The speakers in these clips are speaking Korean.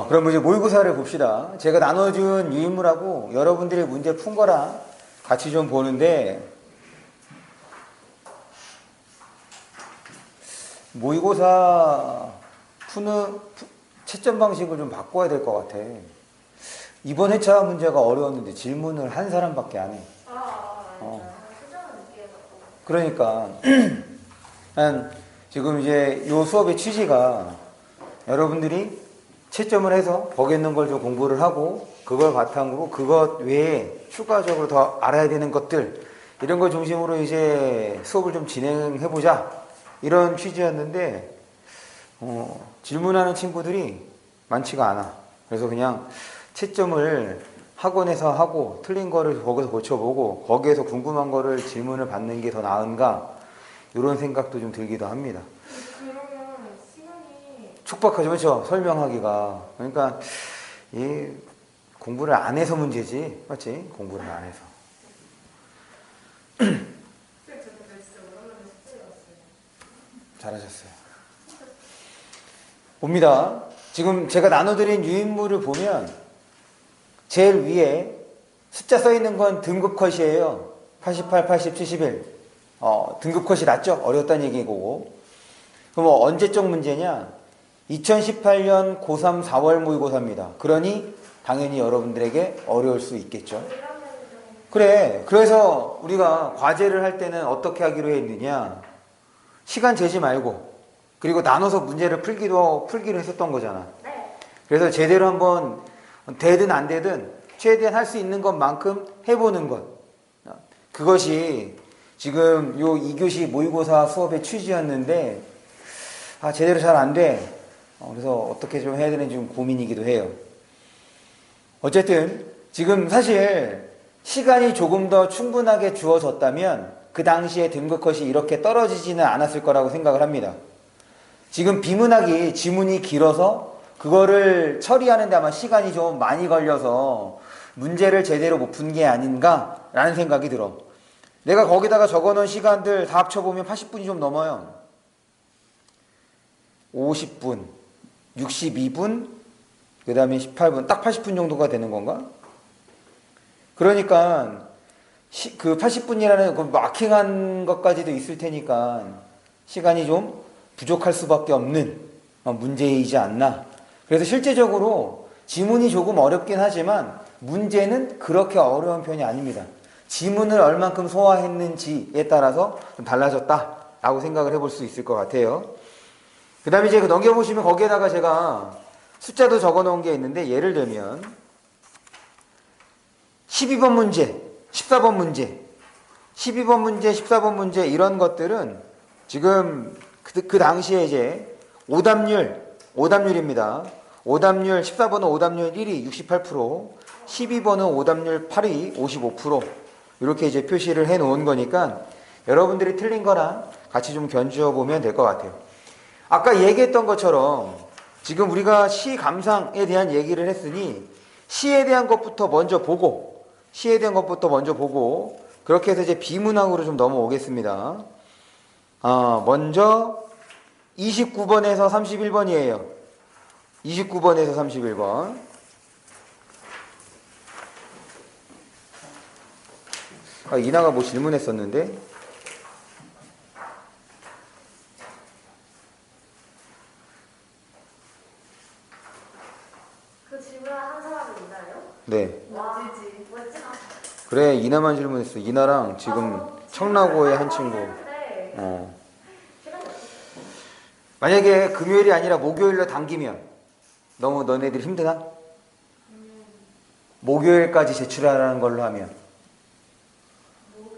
그럼 이제 모의고사를 봅시다. 제가 나눠준 유인물하고 여러분들이 문제 푼 거랑 같이 좀 보는데, 모의고사 푸는 채점 방식을 좀 바꿔야 될 것 같아. 이번 회차 문제가 어려웠는데 질문을 한 사람밖에 안 해. 그러니까 지금 이제 요 수업의 취지가 여러분들이 채점을 해서 거기 있는 걸 좀 공부를 하고, 그걸 바탕으로 그것 외에 추가적으로 더 알아야 되는 것들, 이런 걸 중심으로 이제 수업을 좀 진행해보자, 이런 취지였는데 질문하는 친구들이 많지가 않아. 그래서 그냥 채점을 학원에서 하고 틀린 거를 거기서 고쳐보고 거기에서 궁금한 거를 질문을 받는 게 더 나은가, 이런 생각도 좀 들기도 합니다. 그러면 시간이 촉박하죠, 그렇죠? 설명하기가. 그러니까 이 공부를 안 해서 문제지, 맞지? 공부를 안 해서. 잘하셨어요. 봅니다. 지금 제가 나눠드린 유인물을 보면 제일 위에 숫자 써있는 건 등급 컷이에요. 88, 80, 71. 등급 컷이 낫죠? 어려웠다는 얘기고. 그럼 언제적 문제냐? 2018년 고3 4월 모의고사입니다. 그러니 당연히 여러분들에게 어려울 수 있겠죠. 그래. 그래서 우리가 과제를 할 때는 어떻게 하기로 했느냐? 시간 재지 말고, 그리고 나눠서 문제를 풀기로 했었던 거잖아. 그래서 제대로 한번 되든 안 되든 최대한 할 수 있는 것만큼 해보는 것. 그것이 지금 요 2교시 모의고사 수업의 취지였는데, 제대로 잘 안 돼. 그래서 어떻게 좀 해야 되는지 좀 고민이기도 해요. 어쨌든 지금 사실 시간이 조금 더 충분하게 주어졌다면 그 당시에 등급컷이 이렇게 떨어지지는 않았을 거라고 생각을 합니다. 지금 비문학이 지문이 길어서 그거를 처리하는데 아마 시간이 좀 많이 걸려서 문제를 제대로 못 푼 게 아닌가라는 생각이 들어. 내가 거기다가 적어놓은 시간들 다 합쳐보면 80분이 좀 넘어요. 50분, 62분, 그 다음에 18분, 딱 80분 정도가 되는 건가? 그러니까 그 80분이라는 그 마킹한 것까지도 있을 테니까 시간이 좀 부족할 수밖에 없는 문제이지 않나. 그래서 실제적으로 지문이 조금 어렵긴 하지만 문제는 그렇게 어려운 편이 아닙니다. 지문을 얼만큼 소화했는지에 따라서 좀 달라졌다라고 생각을 해볼 수 있을 것 같아요. 그 다음에 이제 넘겨보시면 거기에다가 제가 숫자도 적어 놓은 게 있는데, 예를 들면 12번 문제, 14번 문제, 12번 문제, 14번 문제, 이런 것들은 지금 그 당시에 이제 오답률입니다. 오답률, 14번은 오답률 1이 68%, 12번은 오답률 8이 55%, 이렇게 이제 표시를 해 놓은 거니까 여러분들이 틀린 거랑 같이 좀 견주어 보면 될 것 같아요. 아까 얘기했던 것처럼 지금 우리가 시 감상에 대한 얘기를 했으니 시에 대한 것부터 먼저 보고, 그렇게 해서 이제 비문학으로 좀 넘어오겠습니다. 먼저 29번에서 31번이에요. 29번에서 31번. 이나가 뭐 질문했었는데. 그 질문을 한 사람이 있나요? 네. 멋지지. 그래, 이나만 질문했어. 이나랑 지금 청라고의 한 친구. 만약에 금요일이 아니라 목요일로 당기면 너무 너네들이 힘드나? 목요일까지 제출하라는 걸로 하면.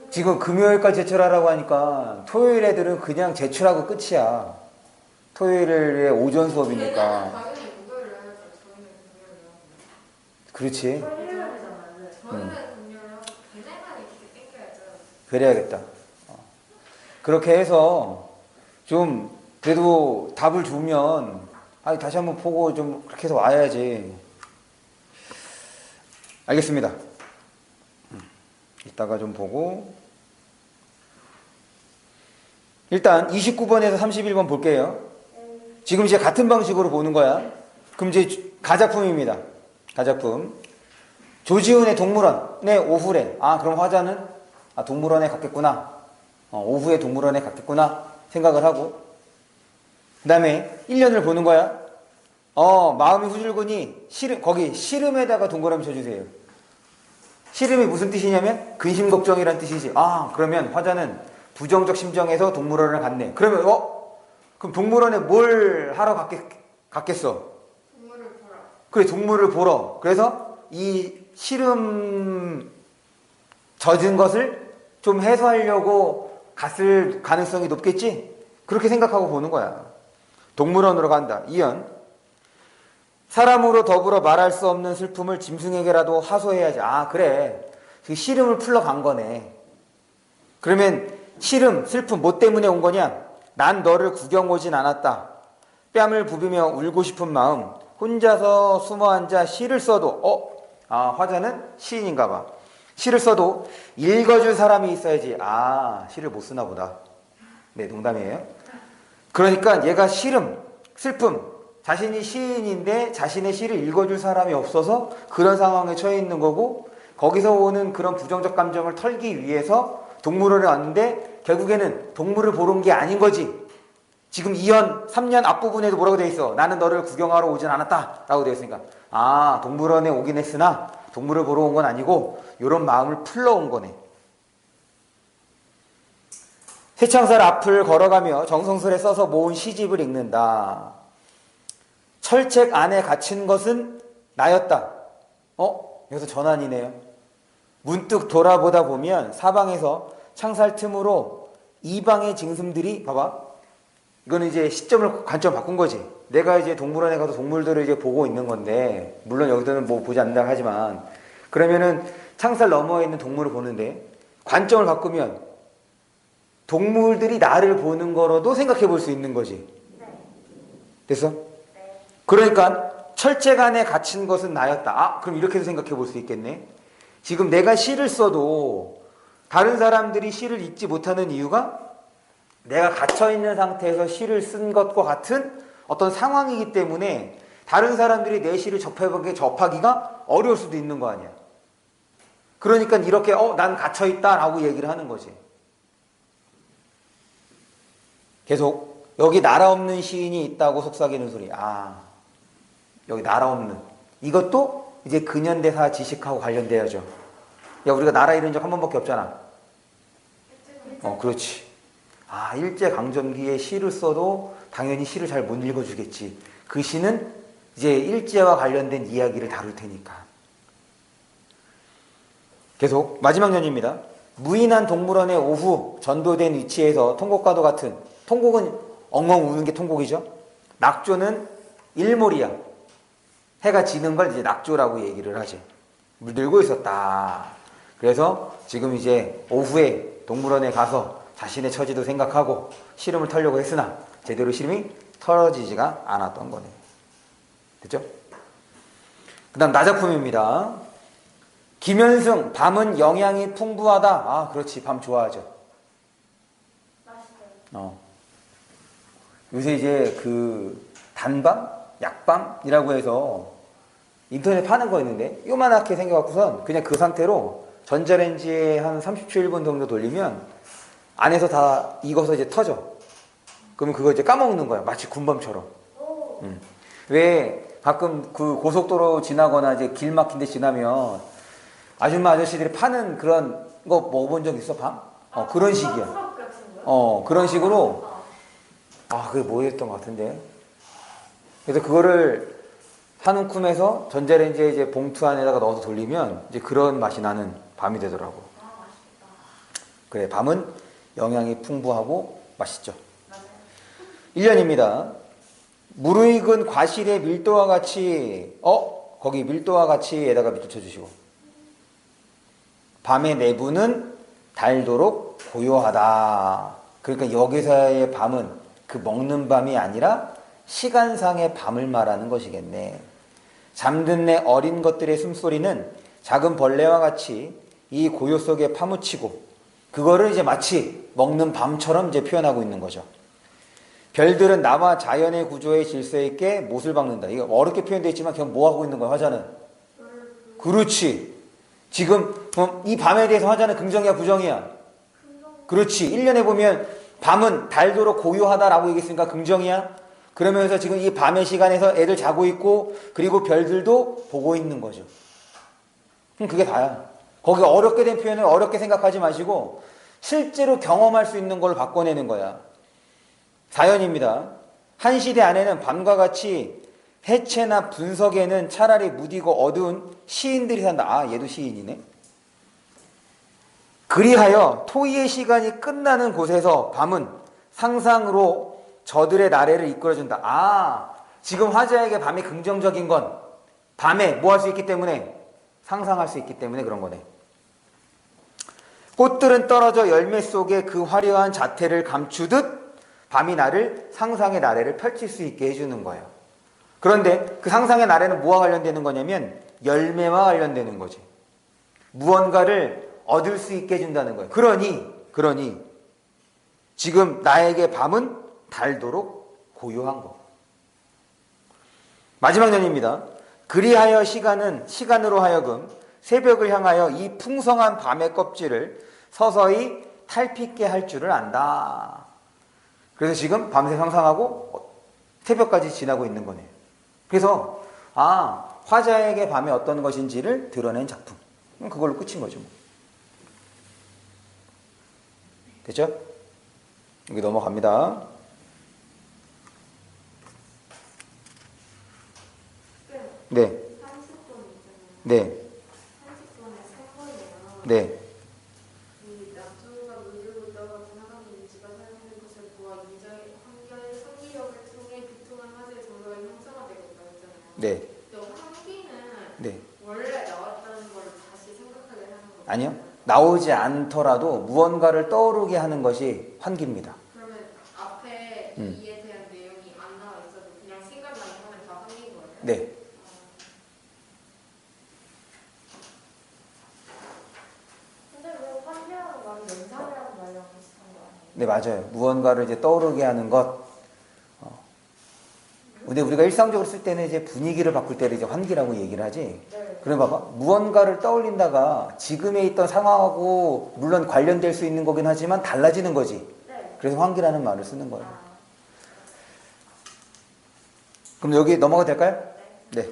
지금 금요일까지 제출하라고 하니까 토요일 애들은 그냥 제출하고 끝이야. 토요일에 오전 수업이니까. 당연히 목요일에 해야죠. 저희는 금요일이요. 그렇지. 저희는 금요일이요. 굉장히 깊게 땡겨야죠. 그래야겠다. 그렇게 해서 좀 그래도 답을 주면 다시 한번 보고 좀 그렇게 해서 와야지. 알겠습니다. 이따가 좀 보고. 일단 29번에서 31번 볼게요. 지금 이제 같은 방식으로 보는 거야. 그럼 이제 가작품입니다. 가작품. 조지훈의 동물원의 오후래. 아, 그럼 화자는 동물원에 갔겠구나. 오후에 동물원에 갔겠구나 생각을 하고, 그 다음에 1년을 보는 거야. 마음이 후줄근이 거기 시름에다가 동그라미 쳐주세요. 시름이 무슨 뜻이냐면 근심 걱정이란 뜻이지. 그러면 화자는 부정적 심정에서 동물원을 갔네. 그러면 그럼 동물원에 뭘 하러 갔겠어? 동물을 보러. 그래, 동물을 보러. 그래서 이 시름 젖은 것을 좀 해소하려고 갔을 가능성이 높겠지? 그렇게 생각하고 보는 거야. 동물원으로 간다. 2연. 사람으로 더불어 말할 수 없는 슬픔을 짐승에게라도 하소해야지. 그래. 시름을 풀러 간 거네. 그러면 시름, 슬픔, 뭐 때문에 온 거냐? 난 너를 구경 오진 않았다. 뺨을 부비며 울고 싶은 마음, 혼자서 숨어 앉아 시를 써도, 화자는 시인인가 봐. 시를 써도 읽어줄 사람이 있어야지. 시를 못 쓰나 보다. 네, 농담이에요. 그러니까 얘가 시름, 슬픔, 자신이 시인인데 자신의 시를 읽어줄 사람이 없어서 그런 상황에 처해 있는 거고, 거기서 오는 그런 부정적 감정을 털기 위해서 동물원에 왔는데 결국에는 동물을 보러 온 게 아닌 거지. 지금 2년, 3년 앞부분에도 뭐라고 되어 있어? 나는 너를 구경하러 오진 않았다 라고 되어 있으니까 동물원에 오긴 했으나 동물을 보러 온 건 아니고 이런 마음을 풀러 온 거네. 새창살 앞을 걸어가며 정성스레 써서 모은 시집을 읽는다. 철책 안에 갇힌 것은 나였다. 여기서 전환이네요. 문득 돌아보다 보면 사방에서 창살 틈으로 이방의 짐승들이, 봐봐. 이거는 이제 시점을, 관점 바꾼 거지. 내가 이제 동물원에 가서 동물들을 이제 보고 있는 건데, 물론 여기서는 뭐 보지 않는다고 하지만, 그러면은 창살 너머에 있는 동물을 보는데, 관점을 바꾸면 동물들이 나를 보는 거로도 생각해 볼 수 있는 거지. 됐어? 그러니까 철책 안에 갇힌 것은 나였다. 그럼 이렇게도 생각해 볼 수 있겠네. 지금 내가 시를 써도 다른 사람들이 시를 읽지 못하는 이유가 내가 갇혀있는 상태에서 시를 쓴 것과 같은 어떤 상황이기 때문에 다른 사람들이 내 시를 접하기가 어려울 수도 있는 거 아니야. 그러니까 이렇게 난 갇혀있다 라고 얘기를 하는 거지. 계속 여기 나라 없는 시인이 있다고 속삭이는 소리. 여기 나라 없는. 이것도 이제 근현대사 지식하고 관련돼야죠. 야, 우리가 나라 잃은 적 한 번밖에 없잖아. 그렇지. 일제강점기에 시를 써도 당연히 시를 잘 못 읽어주겠지. 그 시는 이제 일제와 관련된 이야기를 다룰 테니까. 계속 마지막 연입니다. 무인한 동물원의 오후 전도된 위치에서 통곡과도 같은, 통곡은 엉엉 우는 게 통곡이죠. 낙조는 일몰이야. 해가 지는 걸 이제 낙조라고 얘기를 하지. 물들고 있었다. 그래서 지금 이제 오후에 동물원에 가서 자신의 처지도 생각하고 시름을 털려고 했으나 제대로 시름이 털어지지가 않았던 거네. 됐죠? 그 다음 나작품입니다. 김현승, 밤은 영양이 풍부하다. 그렇지. 밤 좋아하죠. 맛있어요. 요새 이제 그 단밤? 약밤이라고 해서 인터넷 파는 거 있는데 요만하게 생겨갖고선 그냥 그 상태로 전자레인지에 한 30초 1분 정도 돌리면 안에서 다 익어서 이제 터져. 그러면 그거 이제 까먹는 거야. 마치 군밤처럼. 왜 가끔 그 고속도로 지나거나 이제 길 막힌 데 지나면 아줌마 아저씨들이 파는 그런 거 먹어본 적 있어? 밤? 그런 식이야. 그런 식으로. 그게 뭐였던 것 같은데. 그래서 그거를 한 움큼해서 전자레인지에 이제 봉투 안에다가 넣어서 돌리면 이제 그런 맛이 나는 밤이 되더라고. 그래, 밤은 영양이 풍부하고 맛있죠. 1년입니다. 무르익은 과실의 밀도와 같이, 거기 밀도와 같이에다가 밑줄 쳐주시고. 밤의 내부는 달도록 고요하다. 그러니까 여기서의 밤은 그 먹는 밤이 아니라 시간상의 밤을 말하는 것이겠네. 잠든 내 어린 것들의 숨소리는 작은 벌레와 같이 이 고요 속에 파묻히고, 그거를 이제 마치 먹는 밤처럼 이제 표현하고 있는 거죠. 별들은 나와 자연의 구조의 질서에 있게 못을 박는다. 이거 어렵게 표현되어 있지만 그냥 뭐 하고 있는 거야, 화자는? 그렇지. 지금 이 밤에 대해서 화자는 긍정이야, 부정이야? 그렇지. 1년에 보면 밤은 달도록 고요하다라고 얘기했으니까 긍정이야? 그러면서 지금 이 밤의 시간에서 애들 자고 있고 그리고 별들도 보고 있는 거죠. 그럼 그게 다야. 거기 어렵게 된 표현을 어렵게 생각하지 마시고 실제로 경험할 수 있는 걸로 바꿔내는 거야. 사연입니다. 한 시대 안에는 밤과 같이 해체나 분석에는 차라리 무디고 어두운 시인들이 산다. 아, 얘도 시인이네. 그리하여 토의의 시간이 끝나는 곳에서 밤은 상상으로 저들의 나래를 이끌어준다. 아, 지금 화자에게 밤이 긍정적인 건 밤에 뭐 할 수 있기 때문에? 상상할 수 있기 때문에 그런 거네. 꽃들은 떨어져 열매 속에 그 화려한 자태를 감추듯 밤이 나를 상상의 나래를 펼칠 수 있게 해주는 거예요. 그런데 그 상상의 나래는 뭐와 관련되는 거냐면 열매와 관련되는 거지. 무언가를 얻을 수 있게 해준다는 거예요. 그러니 지금 나에게 밤은 달도록 고요한 거. 마지막 연입니다. 그리하여 시간으로 하여금 새벽을 향하여 이 풍성한 밤의 껍질을 서서히 탈피게 할 줄을 안다. 그래서 지금 밤새 상상하고 새벽까지 지나고 있는 거네요. 그래서 화자에게 밤이 어떤 것인지를 드러낸 작품. 그걸로 끝인 거죠. 됐죠? 여기 넘어갑니다. 네. 30분 있잖아요. 네. 30분에 3번이에요. 네. 이 남조가 물들고 떠가는 사람이 인지가 사용된 것을 보아 인자의 환기력을 통해 비통한 화제의 정도가 형성화되고 있잖아요. 네. 근데 환기는 네. 원래 나왔다는 걸 다시 생각하게 하는 거예요? 아니요. 나오지 않더라도 무언가를 떠오르게 하는 것이 환기입니다. 그러면 앞에 이에 대한 내용이 안 나와 있어도 그냥 생각만 하면 다 환기인 거예요? 네. 근데 왜 환기라는 말이 연상이라는 말이랑 비슷한 거 아니에요? 네, 맞아요. 무언가를 이제 떠오르게 하는 것. 근데 우리가 일상적으로 쓸 때는 이제 분위기를 바꿀 때를 이제 환기라고 얘기를 하지. 네. 그럼 봐봐. 무언가를 떠올린다가 지금에 있던 상황하고 물론 관련될 수 있는 거긴 하지만 달라지는 거지. 네. 그래서 환기라는 말을 쓰는 거예요. 그럼 여기 넘어가도 될까요? 네.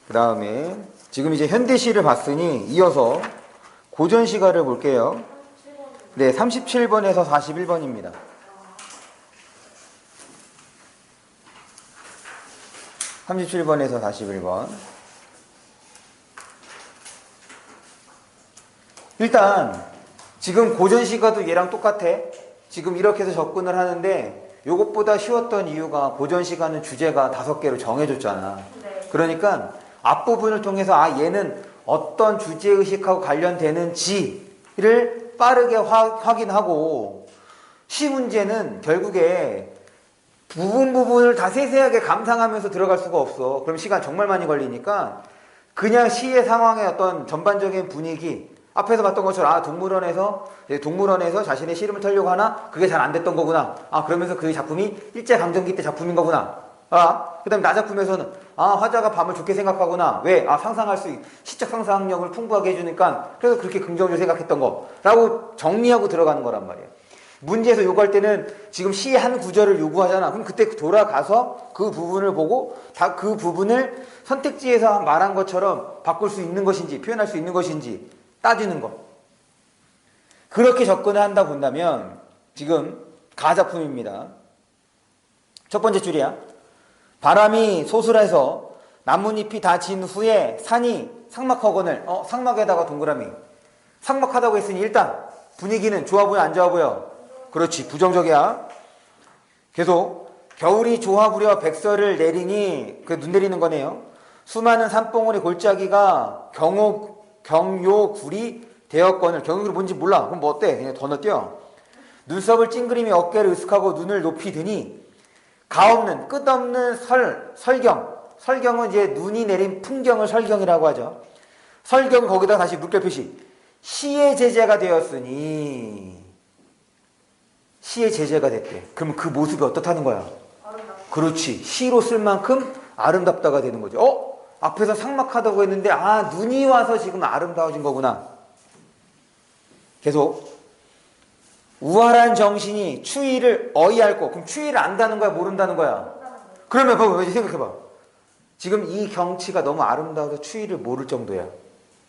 그 다음에 지금 이제 현대시를 봤으니 이어서 고전시가를 볼게요. 네, 37번에서 41번입니다. (37번에서) 41번. 일단 지금 고전시가도 얘랑 똑같아. 지금 이렇게 해서 접근을 하는데 요것보다 쉬웠던 이유가 고전시가는 주제가 5개로 정해줬잖아. 네. 그러니까 앞부분을 통해서 얘는 어떤 주제의식하고 관련되는지를 빠르게 확인하고, 시 문제는 결국에 부분을 다 세세하게 감상하면서 들어갈 수가 없어. 그럼 시간 정말 많이 걸리니까 그냥 시의 상황의 어떤 전반적인 분위기, 앞에서 봤던 것처럼 동물원에서 자신의 씨름을 털려고 하나 그게 잘 안 됐던 거구나. 그러면서 그 작품이 일제강점기 때 작품인 거구나. 그 다음에 나 작품에서는 화자가 밤을 좋게 생각하구나. 왜? 상상할 수 시적 상상력을 풍부하게 해주니까 그래서 그렇게 긍정적으로 생각했던 거 라고 정리하고 들어가는 거란 말이야. 문제에서 요구할 때는 지금 시의 한 구절을 요구하잖아. 그럼 그때 돌아가서 그 부분을 보고 다 그 부분을 선택지에서 말한 것처럼 바꿀 수 있는 것인지 표현할 수 있는 것인지 따지는 거. 그렇게 접근을 한다 본다면 지금 가작품입니다. 첫 번째 줄이야. 바람이 소슬해서 나뭇잎이 다 진 후에 산이 삭막하거늘. 삭막에다가 동그라미. 삭막하다고 했으니 일단 분위기는 좋아 보여 안 좋아 보여? 그렇지, 부정적이야. 계속 겨울이 좋아부려 백설을 내리니 그 눈 내리는 거네요. 수많은 산봉우리 골짜기가 경요굴이 되었거늘. 경요굴이 뭔지 몰라. 그럼 뭐 어때? 그냥 건너뛰어. 눈썹을 찡그리며 어깨를 으쓱하고 눈을 높이 드니 가없는 끝없는 설경. 설경은 이제 눈이 내린 풍경을 설경이라고 하죠. 설경 거기다 다시 물결 표시. 시의 제재가 되었으니 시의 제재가 됐대. 그럼 그 모습이 어떻다는 거야? 아름답다. 그렇지. 시로 쓸 만큼 아름답다가 되는 거죠. 앞에서 삭막하다고 했는데 눈이 와서 지금 아름다워진 거구나. 계속 우월한 정신이 추위를 어이할고, 그럼 추위를 안다는 거야, 모른다는 거야? 그러면 봐봐, 생각해봐. 지금 이 경치가 너무 아름다워서 추위를 모를 정도야.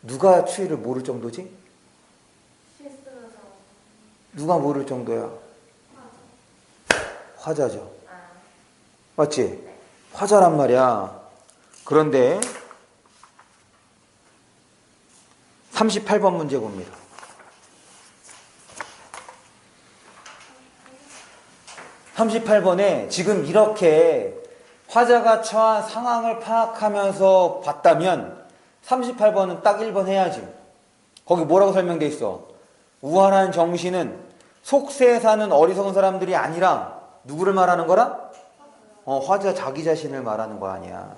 누가 추위를 모를 정도지? 시 쓰는 사람. 누가 모를 정도야? 화자죠. 맞지? 화자란 말이야. 그런데 38번 문제 봅니다. 38번에 지금 이렇게 화자가 처한 상황을 파악하면서 봤다면 38번은 딱 1번 해야지. 거기 뭐라고 설명돼 있어? 우월한 정신은 속세에 사는 어리석은 사람들이 아니라 누구를 말하는 거라? 화자 자기 자신을 말하는 거 아니야.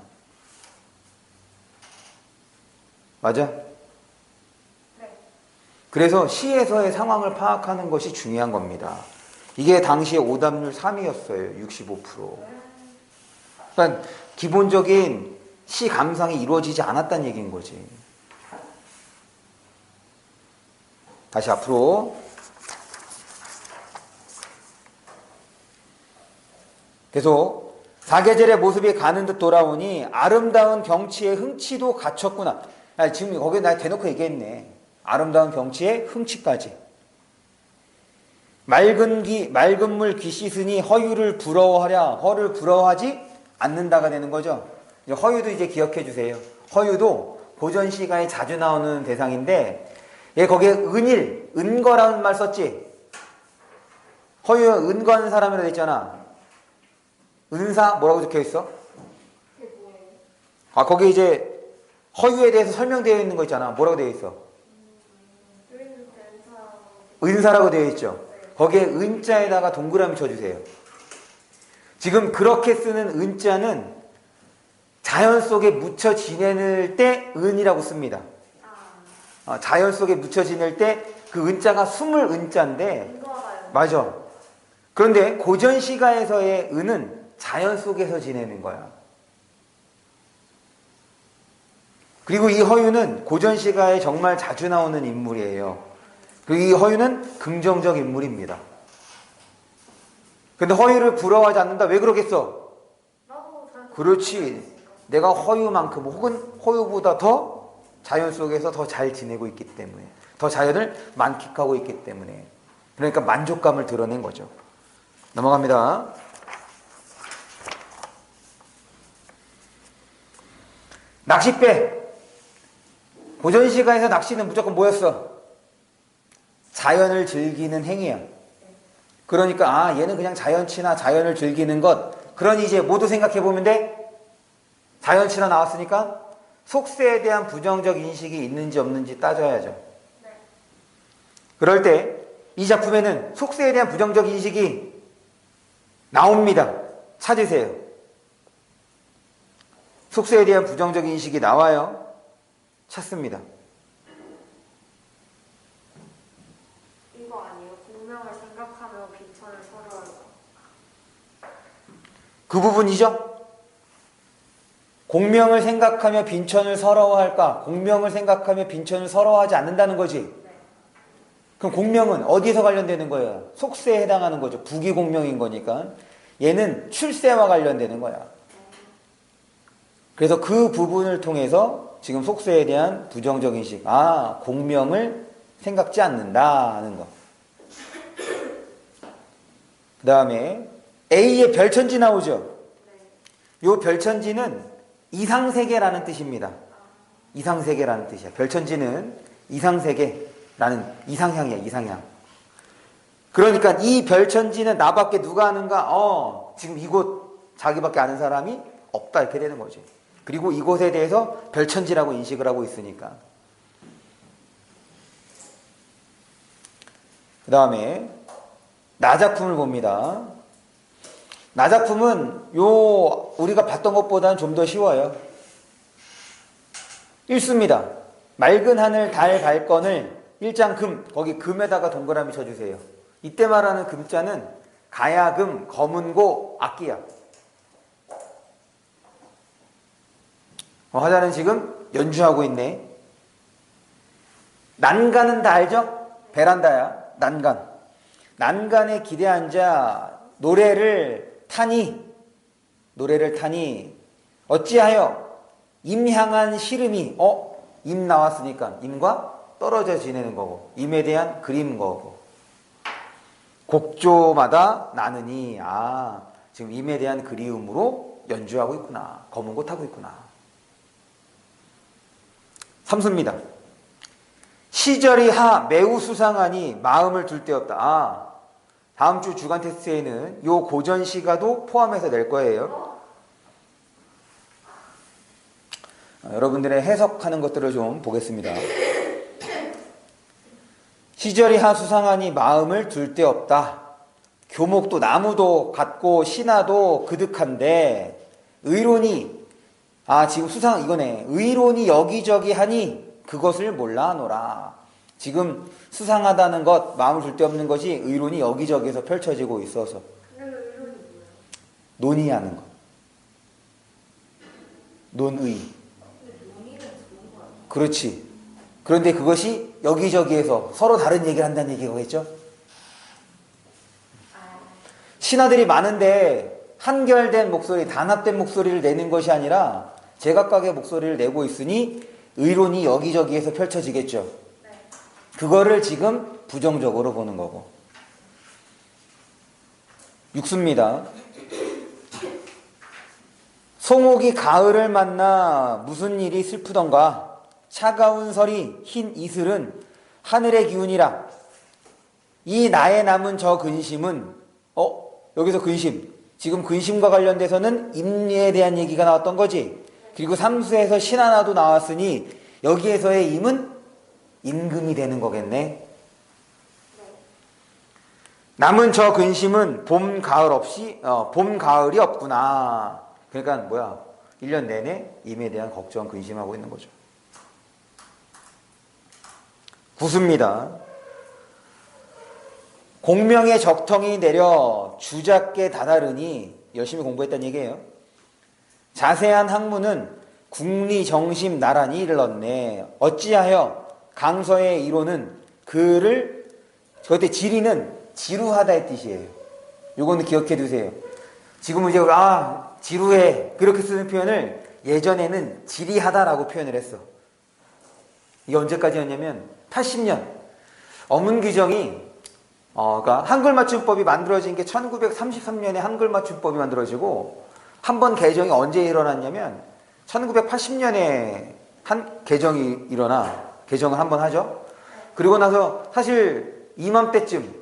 맞아? 그래서 시에서의 상황을 파악하는 것이 중요한 겁니다. 이게 당시에 오답률 3위였어요. 65%. 그러니까 기본적인 시 감상이 이루어지지 않았다는 얘기인 거지. 다시 앞으로. 계속 사계절의 모습이 가는 듯 돌아오니 아름다운 경치에 흥치도 갖췄구나. 지금 거기에 나 대놓고 얘기했네. 아름다운 경치에 흥치까지. 맑은 물 귀 씻으니 허유를 부러워하랴. 허를 부러워하지 않는다가 되는 거죠. 허유도 이제 기억해 주세요. 허유도 고전 시가에 자주 나오는 대상인데, 얘 거기에 은거라는 말 썼지? 허유 은거하는 사람이라고 돼 있잖아. 은사 뭐라고 적혀 있어? 그게 뭐예요? 거기 이제 허유에 대해서 설명되어 있는 거 있잖아. 뭐라고 되어 있어? 은사라고 되어 있죠. 거기에 은자에다가 동그라미 쳐주세요. 지금 그렇게 쓰는 은자는 자연 속에 묻혀 지낼 때 은이라고 씁니다. 자연 속에 묻혀 지낼 때 그 은자가 숨을 은자인데, 맞아. 그런데 고전 시가에서의 은은 자연 속에서 지내는 거야. 그리고 이 허유는 고전 시가에 정말 자주 나오는 인물이에요. 그리고 이 허유는 긍정적 인물입니다. 근데 허유를 부러워하지 않는다. 왜 그러겠어? 그렇지. 내가 허유만큼 혹은 허유보다 더 자연 속에서 더 잘 지내고 있기 때문에, 더 자연을 만끽하고 있기 때문에, 그러니까 만족감을 드러낸 거죠. 넘어갑니다. 낚싯배. 고전 시가에서 낚시는 무조건 뭐였어? 자연을 즐기는 행위야. 그러니까 얘는 그냥 자연치나 자연을 즐기는 것. 그러니 이제 모두 생각해 보면 돼. 자연치나 나왔으니까 속세에 대한 부정적 인식이 있는지 없는지 따져야죠. 그럴 때 이 작품에는 속세에 대한 부정적 인식이 나옵니다. 찾으세요. 속세에 대한 부정적 인식이 나와요. 찾습니다. 이거 아니에요? 공명을 생각하며 빈천을 서러워한다. 그 부분이죠. 공명을 생각하며 빈천을 서러워할까? 공명을 생각하며 빈천을 서러워하지 않는다는 거지. 그럼 공명은 어디에서 관련되는 거예요? 속세에 해당하는 거죠. 부기공명인 거니까. 얘는 출세와 관련되는 거야. 그래서 그 부분을 통해서 지금 속세에 대한 부정적 인식, 공명을 생각지 않는다는 거. 그 다음에 A의 별천지 나오죠. 이 별천지는 이상세계라는 뜻입니다. 이상세계라는 뜻이야. 별천지는 이상세계라는 이상향이야. 이상향. 그러니까 이 별천지는 나밖에 누가 아는가? 지금 이곳 자기밖에 아는 사람이 없다, 이렇게 되는 거지. 그리고 이곳에 대해서 별천지라고 인식을 하고 있으니까. 그 다음에 나작품을 봅니다. 나작품은 우리가 봤던 것보다는 좀 더 쉬워요. 읽습니다. 맑은 하늘 달 발건을 일장 금, 거기 금에다가 동그라미 쳐주세요. 이때 말하는 금자는 가야금, 검은고, 악기야. 화자는 지금 연주하고 있네. 난간은 다 알죠? 베란다야. 난간. 난간에 기대 앉아 노래를 타니 어찌하여 임향한 시름이 임 나왔으니까 임과 떨어져 지내는 거고 임에 대한 그림 거고 곡조마다 나느니 지금 임에 대한 그리움으로 연주하고 있구나. 검은 곳 하고 있구나. 삼수입니다. 시절이 매우 수상하니 마음을 둘 데 없다. 다음 주 주간 테스트에는 요 고전 시가도 포함해서 낼 거예요. 여러분들의 해석하는 것들을 좀 보겠습니다. 시절이 수상하니 마음을 둘 데 없다. 교목도 나무도 같고 신하도 그득한데 의론이 지금 수상 이거네. 의론이 여기저기 하니 그것을 몰라하노라. 지금 수상하다는 것, 마음을 둘 데 없는 것이 의론이 여기저기에서 펼쳐지고 있어서. 근데 그 의론이 뭐예요? 논의하는 것. 논의. 근데 논의는 좋은 거 아니에요? 그렇지. 그런데 그것이 여기저기에서 서로 다른 얘기를 한다는 얘기겠죠? 신하들이 많은데 한결된 목소리, 단합된 목소리를 내는 것이 아니라 제각각의 목소리를 내고 있으니 의론이 여기저기에서 펼쳐지겠죠. 네. 그거를 지금 부정적으로 보는 거고. 육수입니다. 송옥이 가을을 만나 무슨 일이 슬프던가. 차가운 설이 흰 이슬은 하늘의 기운이라. 이 나에 남은 저 근심은 여기서 근심. 지금 근심과 관련돼서는 임리에 대한 얘기가 나왔던 거지. 그리고 삼수에서 신 하나도 나왔으니 여기에서의 임은 임금이 되는 거겠네. 남은 저 근심은 봄, 가을이 없구나. 그러니까 1년 내내 임에 대한 걱정, 근심하고 있는 거죠. 구수입니다. 공명의 적통이 내려 주작게 다다르니 열심히 공부했다는 얘기예요. 자세한 학문은 국리정심 나란히 일렀네. 어찌하여 강서의 이론은 그를 저때 지리는 지루하다의 뜻이에요. 요거는 기억해 두세요. 지금은 이제 지루해 그렇게 쓰는 표현을 예전에는 지리하다라고 표현을 했어. 이게 언제까지였냐면 80년 어문규정이 그러니까 한글 맞춤법이 만들어진 게 1933년에 한글 맞춤법이 만들어지고 한 번 개정이 언제 일어났냐면 1980년에 개정을 한 번 하죠. 그리고 나서 사실 이맘때쯤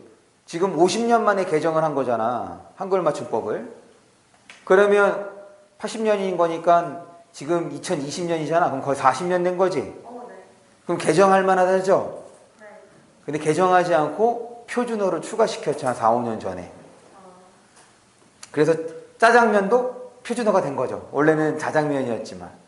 지금 50년 만에 개정을 한 거잖아. 한글 맞춤법을. 그러면 80년인 거니까 지금 2020년이잖아. 그럼 거의 40년 된 거지. 네. 그럼 개정할 만하다죠. 네. 근데 개정하지 않고 표준어를 추가시켰잖아. 4, 5년 전에. 그래서 짜장면도 표준어가 된 거죠. 원래는 자장면이었지만.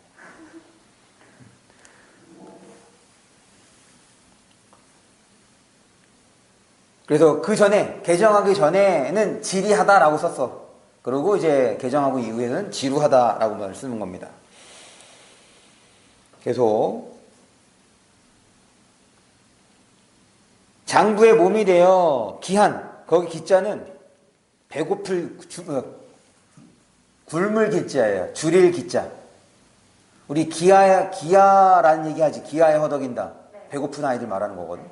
그래서 그 전에 개정하기 전에는 지리하다라고 썼어. 그리고 이제 개정하고 이후에는 지루하다라고 말을 쓰는 겁니다. 계속 장부의 몸이 되어 기한, 거기 기자는 배고플 굶을 기자예요. 줄일 기자. 우리 기야라는 얘기하지. 기야에 허덕인다. 배고픈 아이들 말하는 거거든.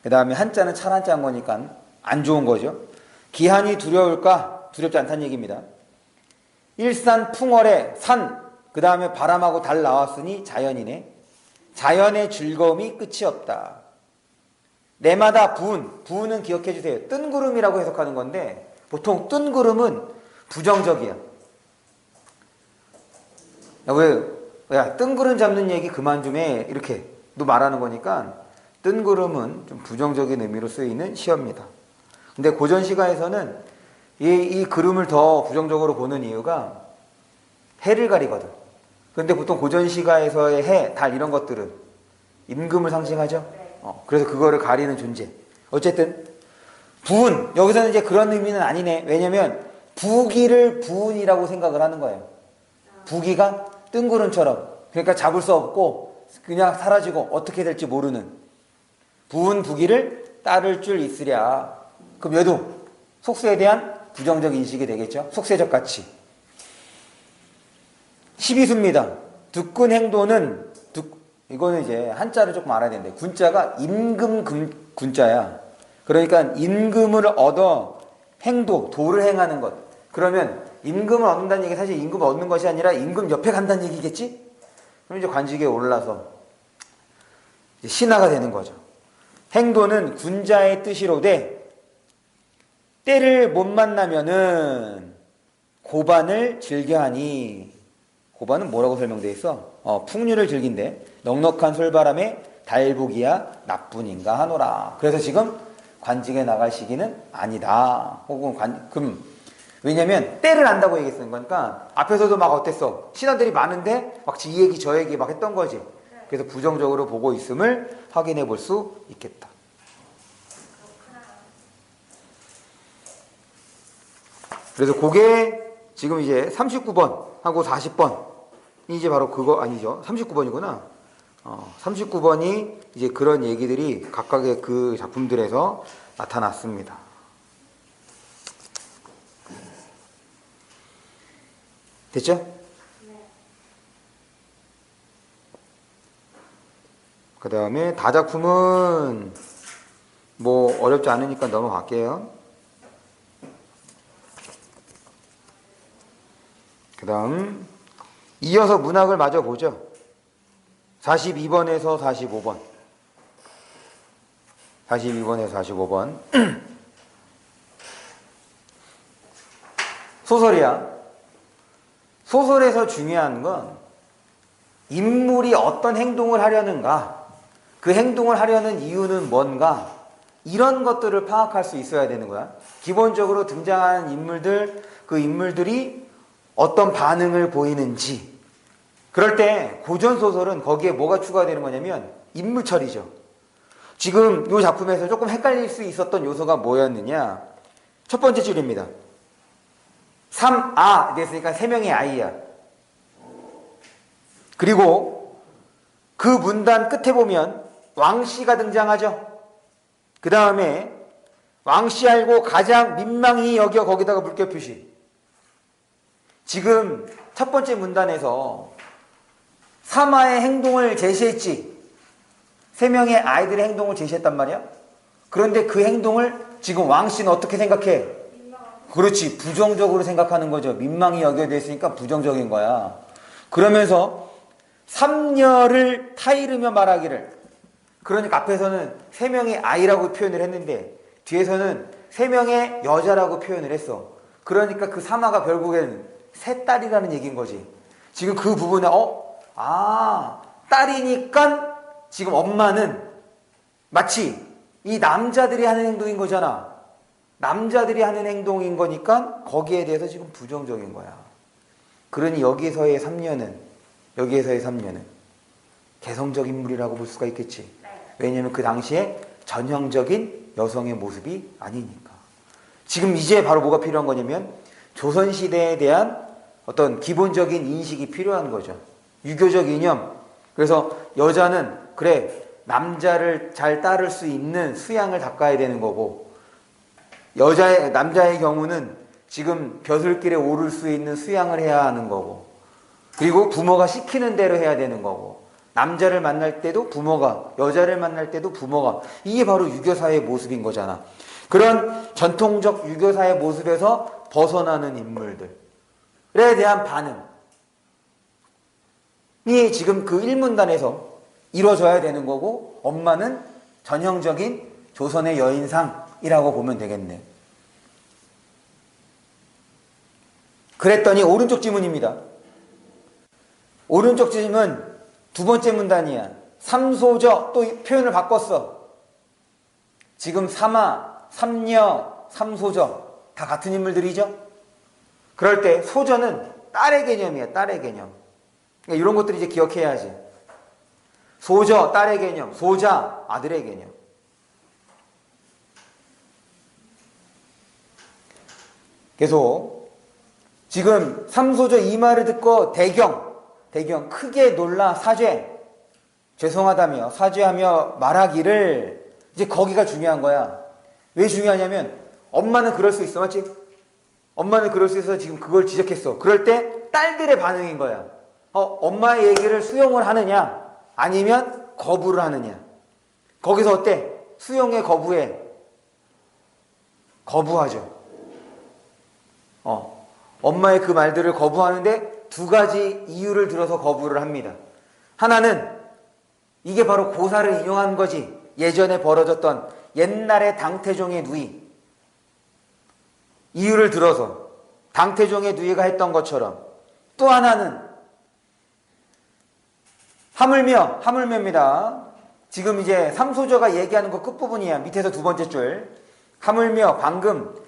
그 다음에 한자는 찰한자인 거니까 안 좋은 거죠. 기한이 두려울까? 두렵지 않다는 얘기입니다. 일산 풍월에 산, 그 다음에 바람하고 달 나왔으니 자연이네. 자연의 즐거움이 끝이 없다. 내마다 부은 기억해 주세요. 뜬구름이라고 해석하는 건데 보통 뜬구름은 부정적이야. 야, 뜬구름 잡는 얘기 그만 좀 해. 이렇게 또 말하는 거니까 뜬구름은 좀 부정적인 의미로 쓰이는 시어입니다. 근데 고전 시가에서는 이 그름을 더 부정적으로 보는 이유가 해를 가리거든. 근데 보통 고전 시가에서의 해, 달 이런 것들은 임금을 상징하죠. 그래서 그거를 가리는 존재. 어쨌든 부은. 여기서는 이제 그런 의미는 아니네. 왜냐면 부기를 부은이라고 생각을 하는 거예요. 부기가 뜬구름처럼. 그러니까 잡을 수 없고 그냥 사라지고 어떻게 될지 모르는. 부은 부기를 따를 줄 있으랴. 그럼 얘도 속수에 대한 부정적 인식이 되겠죠. 속세적 가치. 12수입니다. 득근 행도는 이거는 이제 한자를 조금 알아야 되는데 군자가 임금 군자야. 그러니까 임금을 얻어 도를 행하는 것. 그러면 임금을 얻는다는 얘기 사실 임금을 얻는 것이 아니라 임금 옆에 간다는 얘기겠지? 그럼 이제 관직에 올라서 이제 신하가 되는 거죠. 행도는 군자의 뜻이로되 때를 못 만나면은 고반을 즐겨하니. 고반은 뭐라고 설명되어 있어? 풍류를 즐긴대. 넉넉한 솔바람에 달보기야 나뿐인가 하노라. 그래서 지금 관직에 나갈 시기는 아니다. 혹은 그럼 왜냐면 때를 안다고 얘기했는 거니까 앞에서도 막 어땠어? 신하들이 많은데 막 이 얘기 저 얘기 막 했던 거지. 그래서 부정적으로 보고 있음을 확인해 볼 수 있겠다. 그래서 그게 지금 이제 39번 하고 40번 이제 바로 그거 아니죠. 39번이구나. 39번이 이제 그런 얘기들이 각각의 그 작품들에서 나타났습니다. 됐죠? 네. 그 다음에 다작품은 뭐 어렵지 않으니까 넘어갈게요. 그 다음 이어서 문학을 마저 보죠. 42번에서 45번. 42번에서 45번. 소설이야. 소설에서 중요한 건 인물이 어떤 행동을 하려는가, 그 행동을 하려는 이유는 뭔가, 이런 것들을 파악할 수 있어야 되는 거야. 기본적으로 등장하는 인물들, 그 인물들이 어떤 반응을 보이는지. 그럴 때 고전소설은 거기에 뭐가 추가되는 거냐면 인물 처리죠. 지금 이 작품에서 조금 헷갈릴 수 있었던 요소가 뭐였느냐. 첫 번째 줄입니다. 3아 됐으니까 3명의 아이야. 그리고 그 문단 끝에 보면 왕씨가 등장하죠. 그 다음에 왕씨 알고 가장 민망히 여겨 거기다가 물결 표시. 지금 첫 번째 문단에서 3아의 행동을 제시했지. 3명의 아이들의 행동을 제시했단 말이야. 그런데 그 행동을 지금 왕씨는 어떻게 생각해? 그렇지. 부정적으로 생각하는 거죠. 민망히 여겨져 있으니까 부정적인 거야. 그러면서 3녀를 타이르며 말하기를. 그러니까 앞에서는 3명의 아이라고 표현을 했는데 뒤에서는 3명의 여자라고 표현을 했어. 그러니까 그 3아가 결국엔 세 딸이라는 얘기인 거지. 지금 그 부분에 딸이니까 지금 엄마는 마치 이 남자들이 하는 행동인 거잖아. 남자들이 하는 행동인 거니까 거기에 대해서 지금 부정적인 거야. 그러니 여기에서의 3년은 개성적 인물이라고 볼 수가 있겠지. 왜냐하면 그 당시에 전형적인 여성의 모습이 아니니까. 지금 이제 바로 뭐가 필요한 거냐면 조선시대에 대한 어떤 기본적인 인식이 필요한 거죠. 유교적 이념. 그래서 여자는 그래 남자를 잘 따를 수 있는 수양을 닦아야 되는 거고, 남자의 경우는 지금 벼슬길에 오를 수 있는 수양을 해야 하는 거고, 그리고 부모가 시키는 대로 해야 되는 거고, 남자를 만날 때도 부모가, 여자를 만날 때도 부모가. 이게 바로 유교사의 모습인 거잖아. 그런 전통적 유교사의 모습에서 벗어나는 인물들에 대한 반응이 지금 그 1문단에서 이루어져야 되는 거고, 엄마는 전형적인 조선의 여인상이라고 보면 되겠네. 그랬더니 오른쪽 지문입니다. 오른쪽 지문 두 번째 문단이야. 삼소저, 또 표현을 바꿨어. 지금 삼아, 삼녀, 삼소저 다 같은 인물들이죠. 그럴 때 소저는 딸의 개념이야. 딸의 개념. 그러니까 이런 것들 이제 기억해야지. 소저 딸의 개념, 소자 아들의 개념. 계속 지금 삼소저 이 말을 듣고 대경 크게 놀라 죄송하다며 사죄하며 말하기를, 이제 거기가 중요한 거야. 왜 중요하냐면 엄마는 그럴 수 있어, 맞지? 엄마는 그럴 수 있어서 지금 그걸 지적했어. 그럴 때 딸들의 반응인 거야. 엄마의 얘기를 수용을 하느냐 아니면 거부를 하느냐. 거기서 어때? 수용에 거부해? 거부하죠. 엄마의 그 말들을 거부하는데 두 가지 이유를 들어서 거부를 합니다. 하나는 이게 바로 고사를 인용한 거지. 예전에 벌어졌던 옛날의 당태종의 누이. 이유를 들어서 당태종의 누이가 했던 것처럼. 또 하나는 하물며입니다. 지금 이제 삼소저가 얘기하는 거 끝부분이야. 밑에서 두 번째 줄. 하물며 방금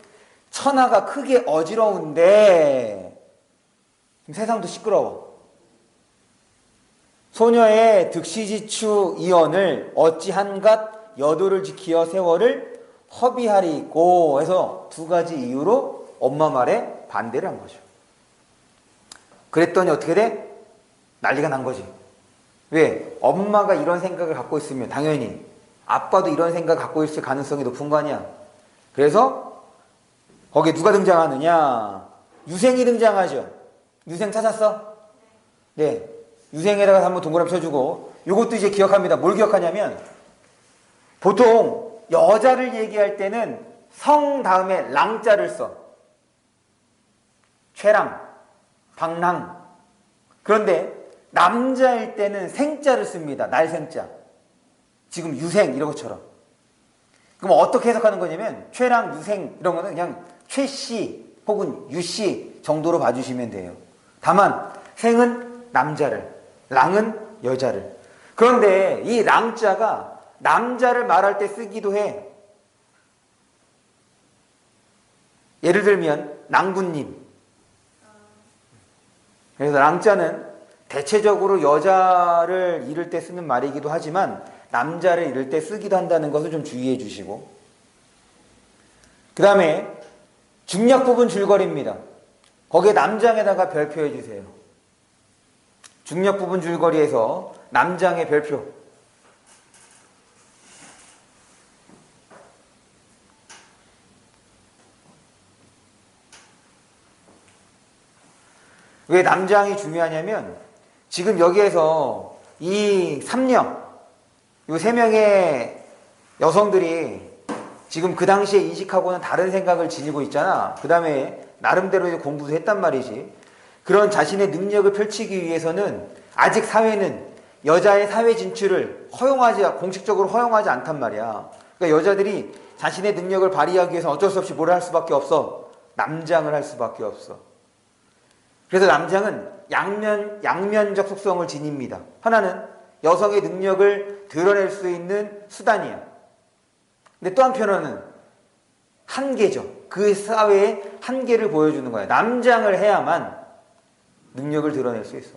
천하가 크게 어지러운데 지금 세상도 시끄러워. 소녀의 득시지추 이언을 어찌한갓 여도를 지키어 세월을 허비하리고 해서 두 가지 이유로 엄마 말에 반대를 한 거죠. 그랬더니 어떻게 돼? 난리가 난 거지. 왜? 엄마가 이런 생각을 갖고 있으면 당연히 아빠도 이런 생각을 갖고 있을 가능성이 높은 거 아니야. 그래서 거기에 누가 등장하느냐? 유생이 등장하죠. 유생 찾았어? 네. 유생에다가 한번 동그라미 쳐주고, 요것도 이제 기억합니다. 뭘 기억하냐면 보통 여자를 얘기할 때는 성 다음에 랑자를 써. 최랑, 박랑. 그런데 남자일 때는 생자를 씁니다. 날생자. 지금 유생 이런 것처럼. 그럼 어떻게 해석하는 거냐면 최랑, 유생 이런 거는 그냥 최씨 혹은 유씨 정도로 봐주시면 돼요. 다만 생은 남자를, 랑은 여자를. 그런데 이 랑자가 남자를 말할 때 쓰기도 해. 예를 들면 낭군님. 그래서 랑자는 대체적으로 여자를 이를 때 쓰는 말이기도 하지만 남자를 이를 때 쓰기도 한다는 것을 좀 주의해 주시고, 그 다음에 중략 부분 줄거리입니다. 거기에 남장에다가 별표해 주세요. 중략 부분 줄거리에서 남장의 별표. 왜 남장이 중요하냐면 지금 여기에서 이 3녀, 이 3명의 여성들이 지금 그 당시에 인식하고는 다른 생각을 지니고 있잖아. 그 다음에 나름대로 공부도 했단 말이지. 그런 자신의 능력을 펼치기 위해서는 아직 사회는 여자의 사회 진출을 공식적으로 허용하지 않단 말이야. 그러니까 여자들이 자신의 능력을 발휘하기 위해서 어쩔 수 없이 뭘 할 수밖에 없어? 남장을 할 수밖에 없어. 그래서 남장은 양면적 속성을 지닙니다. 하나는 여성의 능력을 드러낼 수 있는 수단이야. 근데 또 한편으로는 한계죠. 그 사회의 한계를 보여주는 거야. 남장을 해야만 능력을 드러낼 수 있어.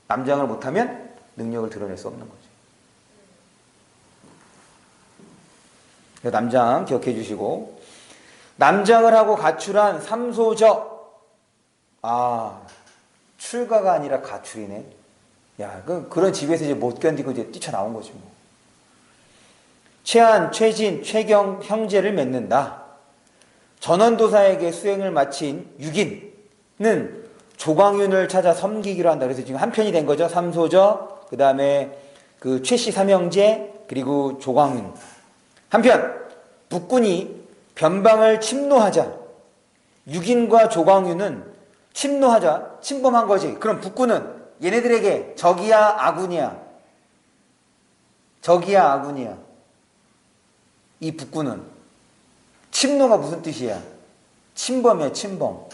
남장을 못하면 능력을 드러낼 수 없는 거지. 남장 기억해 주시고, 남장을 하고 가출한 삼소저. 출가가 아니라 가출이네. 야, 그런 집에서 이제 못 견디고 이제 뛰쳐나온 거지 뭐. 최한, 최진, 최경 형제를 맺는다. 전원도사에게 수행을 마친 육인은 조광윤을 찾아 섬기기로 한다. 그래서 지금 한 편이 된 거죠. 삼소저, 그 다음에 그 최씨 삼형제, 그리고 조광윤. 한편 북군이 변방을 침노하자 육인과 조광윤은 침범한 거지. 그럼 북군은 얘네들에게 적이야, 아군이야? 적이야, 아군이야? 이 북군은 침노가 무슨 뜻이야? 침범이야, 침범.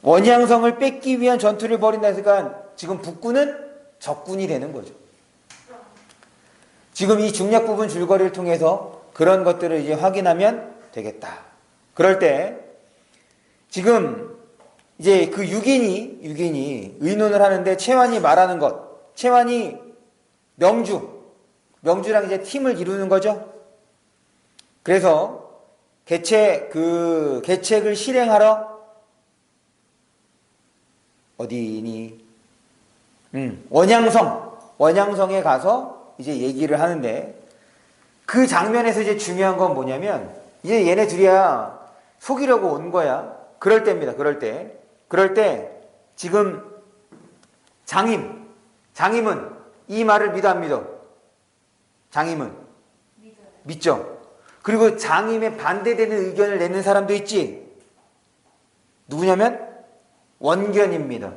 원양성을 뺏기 위한 전투를 벌인다 했으니까 지금 북군은 적군이 되는 거죠. 지금 이 중략 부분 줄거리를 통해서 그런 것들을 이제 확인하면 되겠다. 그럴 때 지금 이제 그 육인이 의논을 하는데 최환이 말하는 것, 최환이 명주랑 이제 팀을 이루는 거죠. 그래서 계책을 실행하러 어디니? 원양성에 가서 이제 얘기를 하는데, 그 장면에서 이제 중요한 건 뭐냐면, 이제 얘네 둘이야 속이려고 온 거야. 그럴 때입니다. 그럴 때 지금 장임은 이 말을 믿어 안 믿어? 장임은 믿죠. 그리고 장임에 반대되는 의견을 내는 사람도 있지. 누구냐면 원견입니다.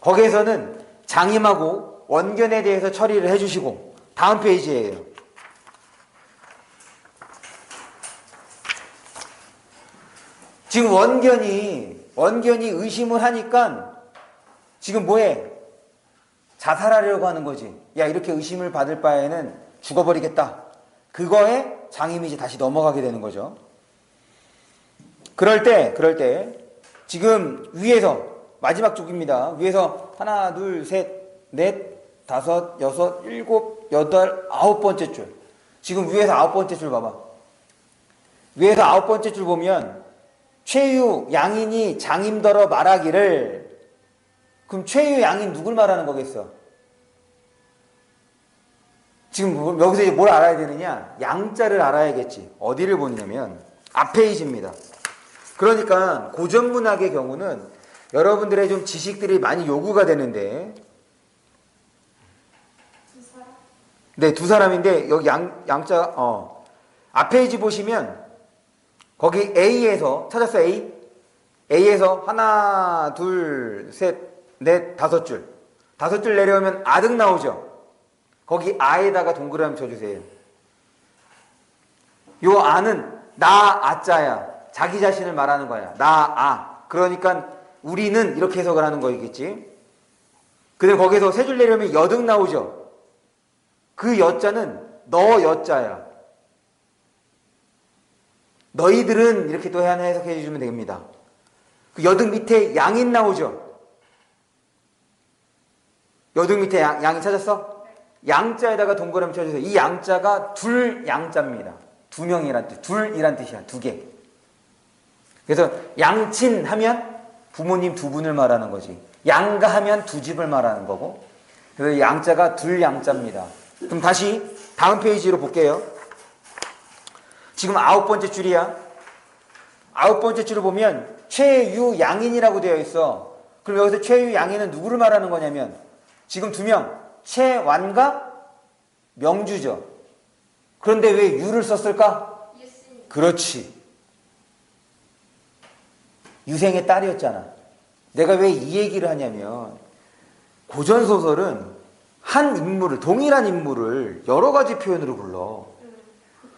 거기에서는 장임하고 원견에 대해서 처리를 해주시고, 다음 페이지예요. 지금 원견이 의심을 하니까 지금 뭐해? 자살하려고 하는 거지. 야, 이렇게 의심을 받을 바에는 죽어버리겠다. 그거에 장임이 이제 다시 넘어가게 되는 거죠. 그럴 때 지금 위에서 마지막 쪽입니다. 위에서 하나, 둘, 셋, 넷, 다섯, 여섯, 일곱, 여덟, 아홉 번째 줄. 지금 위에서 아홉 번째 줄 봐봐. 위에서 아홉 번째 줄 보면 최유 양인이 장임더러 말하기를, 그럼 최유 양인 누굴 말하는 거겠어? 지금 여기서 이제 뭘 알아야 되느냐? 양자를 알아야겠지. 어디를 보냐면 앞 페이지입니다. 그러니까 고전문학의 경우는 여러분들의 좀 지식들이 많이 요구가 되는데, 네, 두 사람인데 여기 양자 앞 페이지 보시면 거기 A에서 찾았어. A에서 하나, 둘, 셋, 넷, 다섯 줄 내려오면 아득 나오죠. 거기 아에다가 동그라미 쳐주세요. 요 아는 나 아자야. 자기 자신을 말하는 거야. 나 아. 그러니까 우리는 이렇게 해석을 하는 거겠지. 근데 거기서 세 줄 내려오면 여득 나오죠. 그 여자는 너 여자야. 너희들은 이렇게 또 하나 해석해 주시면 됩니다. 그 여득 밑에 양인 나오죠. 여득 밑에 양인 찾았어? 양자에다가 동그라미 쳐주세요. 이 양자가 둘 양자입니다. 두 명이란 뜻, 둘이란 뜻이야. 두 개. 그래서 양친 하면 부모님 두 분을 말하는 거지. 양가 하면 두 집을 말하는 거고. 그래서 양자가 둘 양자입니다. 그럼 다시 다음 페이지로 볼게요. 지금 아홉 번째 줄이야. 아홉 번째 줄을 보면 최유양인이라고 되어 있어. 그럼 여기서 최유양인은 누구를 말하는 거냐면 지금 두 명, 최완과 명주죠. 그런데 왜 유를 썼을까? 그렇지. 유생의 딸이었잖아. 내가 왜 이 얘기를 하냐면 고전소설은 한 인물을, 동일한 인물을 여러 가지 표현으로 불러.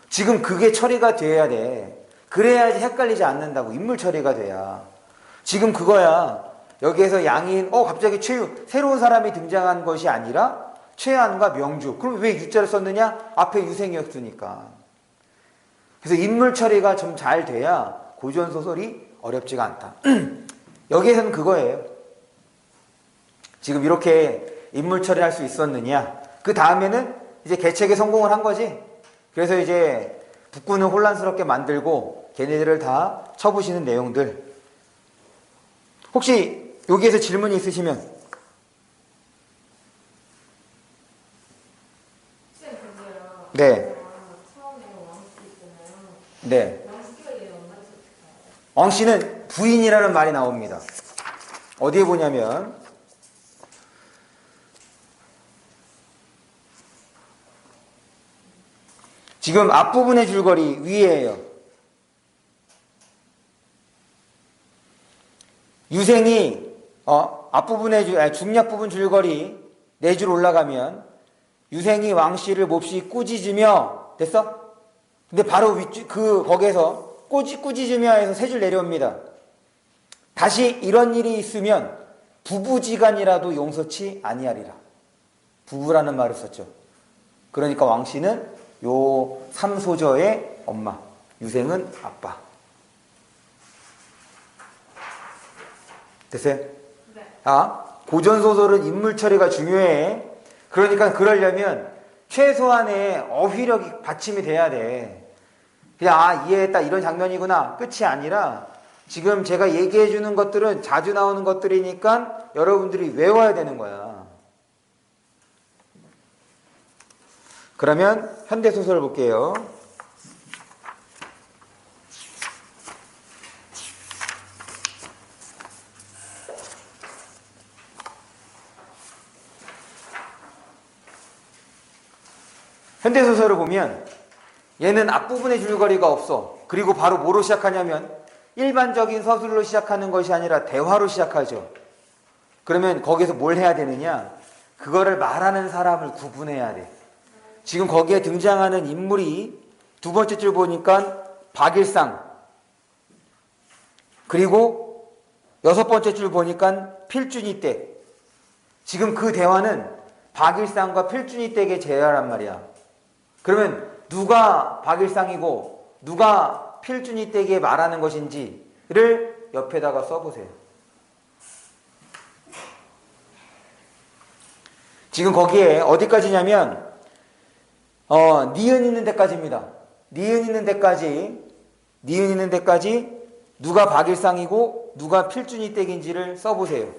지금 그게 처리가 돼야 돼. 그래야지 헷갈리지 않는다고. 인물 처리가 돼야. 지금 그거야. 여기에서 양인, 갑자기 최유, 새로운 사람이 등장한 것이 아니라 최안과 명주. 그럼 왜 유자를 썼느냐? 앞에 유생이었으니까. 그래서 인물 처리가 좀 잘 돼야 고전소설이 어렵지가 않다. 여기에서는 그거예요. 지금 이렇게 인물 처리할 수 있었느냐? 그 다음에는 이제 계책에 성공을 한 거지. 그래서 이제 북군을 혼란스럽게 만들고 걔네들을 다 쳐부시는 내용들. 혹시 여기에서 질문이 있으시면. 네. 네. 왕씨는 부인이라는 말이 나옵니다. 어디에 보냐면 지금 앞부분의 줄거리 위에예요. 유생이 앞부분의 중략 부분 줄거리 4줄 올라가면 유생이 왕씨를 몹시 꾸짖으며 됐어? 근데 바로 거기에서 꾸짖으며 해서 3줄 내려옵니다. 다시 이런 일이 있으면 부부지간이라도 용서치 아니하리라. 부부라는 말을 썼죠. 그러니까 왕씨는 요 3소저의 엄마, 유생은 아빠. 됐어요? 네. 고전소설은 인물 처리가 중요해. 그러니까 그러려면 최소한의 어휘력이 받침이 돼야 돼. 그냥 아 이해했다 이런 장면이구나 끝이 아니라 지금 제가 얘기해 주는 것들은 자주 나오는 것들이니까 여러분들이 외워야 되는 거야. 그러면 현대소설 볼게요. 현대소설을 보면 얘는 앞부분에 줄거리가 없어. 그리고 바로 뭐로 시작하냐면 일반적인 서술로 시작하는 것이 아니라 대화로 시작하죠. 그러면 거기서 뭘 해야 되느냐? 그거를 말하는 사람을 구분해야 돼. 지금 거기에 등장하는 인물이 두 번째 줄 보니까 박일상, 그리고 여섯 번째 줄 보니까 필준이 댁. 지금 그 대화는 박일상과 필준이 댁의 대화란 말이야. 그러면 누가 박일상이고 누가 필준이 댁에 말하는 것인지를 옆에다가 써보세요. 지금 거기에 어디까지냐면 니은 있는 데까지입니다. 니은 있는 데까지 누가 박일상이고 누가 필준이 댁인지를 써보세요.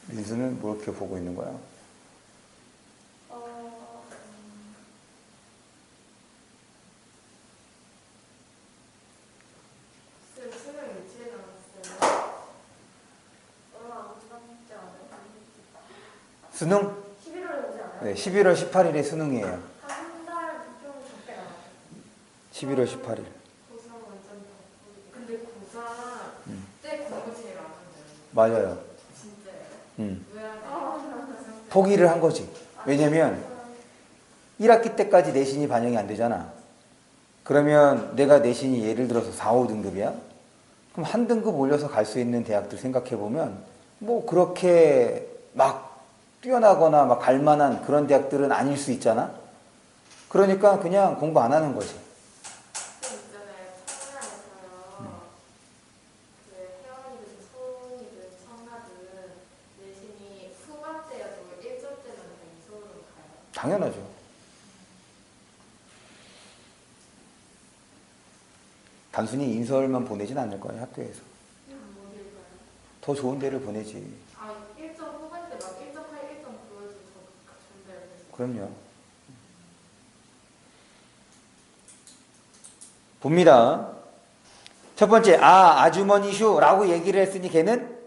민수는 뭐 이렇게 보고 있는 거야? 수능 일주일 남았어요. 얼마 안 남지 않아요? 수능? 11월에 오지 않아요? 네, 11월 18일에 수능이에요. 한 달 좀 적게 남았어요. 11월 18일. 고3 완전 바쁘고. 근데 고3 때 공부 제일 안 한대요. 맞아요. 진짜요? 왜 안 해요? 포기를 한 거지. 왜냐면 1학기 때까지 내신이 반영이 안 되잖아. 그러면 내가 내신이 예를 들어서 4, 5등급이야? 그럼 한 등급 올려서 갈 수 있는 대학들 생각해보면 뭐 그렇게 막 뛰어나거나 막 갈 만한 그런 대학들은 아닐 수 있잖아. 그러니까 그냥 공부 안 하는 거지. 있잖아요. 청라에서요. 그 회원이든 소원이든 청라든 내신이 후반때여도 1절 때는 다 이소로 가요. 당연하죠. 단순히 인서울만 보내진 않을 거예요, 학교에서. 어딜 가요? 더 좋은 데를 보내지. 아, 1점 후반 때 막 1.8, 1.9에서 전달 됐어요. 그럼요. 봅니다. 첫 번째, 아주머니슈라고 얘기를 했으니 걔는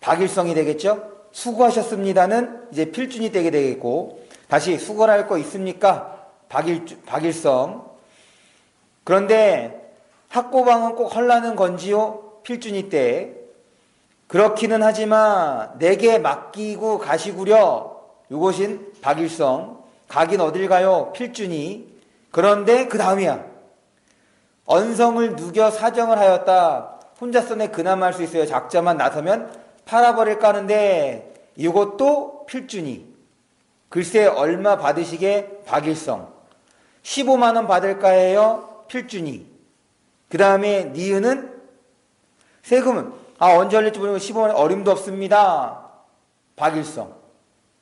박일성이 되겠죠? 수고하셨습니다는 이제 필준이 되게 되겠고, 다시 수고할 거 있습니까? 박일성. 그런데 학고방은 꼭 헐라는 건지요? 필준이 때. 그렇기는 하지만 내게 맡기고 가시구려. 요것인 박일성. 가긴 어딜 가요? 필준이. 그런데 그 다음이야. 언성을 누겨 사정을 하였다. 혼자서는 그나마 할 수 있어요. 작자만 나서면 팔아버릴까 하는데 이것도 필준이. 글쎄 얼마 받으시게? 박일성. 15만 원 받을까 해요? 필준이. 그 다음에 니은은 세금은 언제 올릴지 모르고 15만 원 어림도 없습니다. 박일성.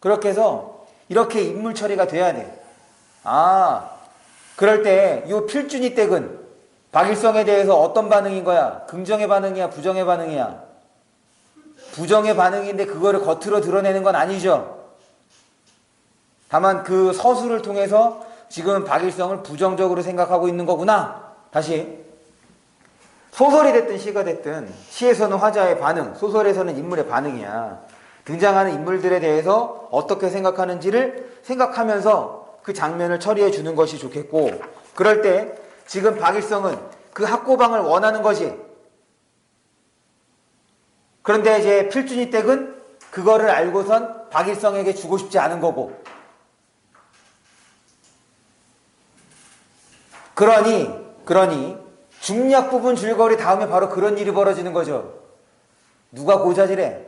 그렇게 해서 이렇게 인물 처리가 돼야 돼. 그럴 때 이 필준이 댁은 박일성에 대해서 어떤 반응인 거야? 긍정의 반응이야? 부정의 반응이야? 부정의 반응인데 그거를 겉으로 드러내는 건 아니죠. 다만 그 서술을 통해서 지금 박일성을 부정적으로 생각하고 있는 거구나. 다시. 소설이 됐든 시가 됐든 시에서는 화자의 반응, 소설에서는 인물의 반응이야. 등장하는 인물들에 대해서 어떻게 생각하는지를 생각하면서 그 장면을 처리해 주는 것이 좋겠고, 그럴 때 지금 박일성은 그 학고방을 원하는 거지. 그런데 이제 필준이 댁은 그거를 알고선 박일성에게 주고 싶지 않은 거고, 그러니 중략 부분 줄거리 다음에 바로 그런 일이 벌어지는 거죠. 누가 고자질해?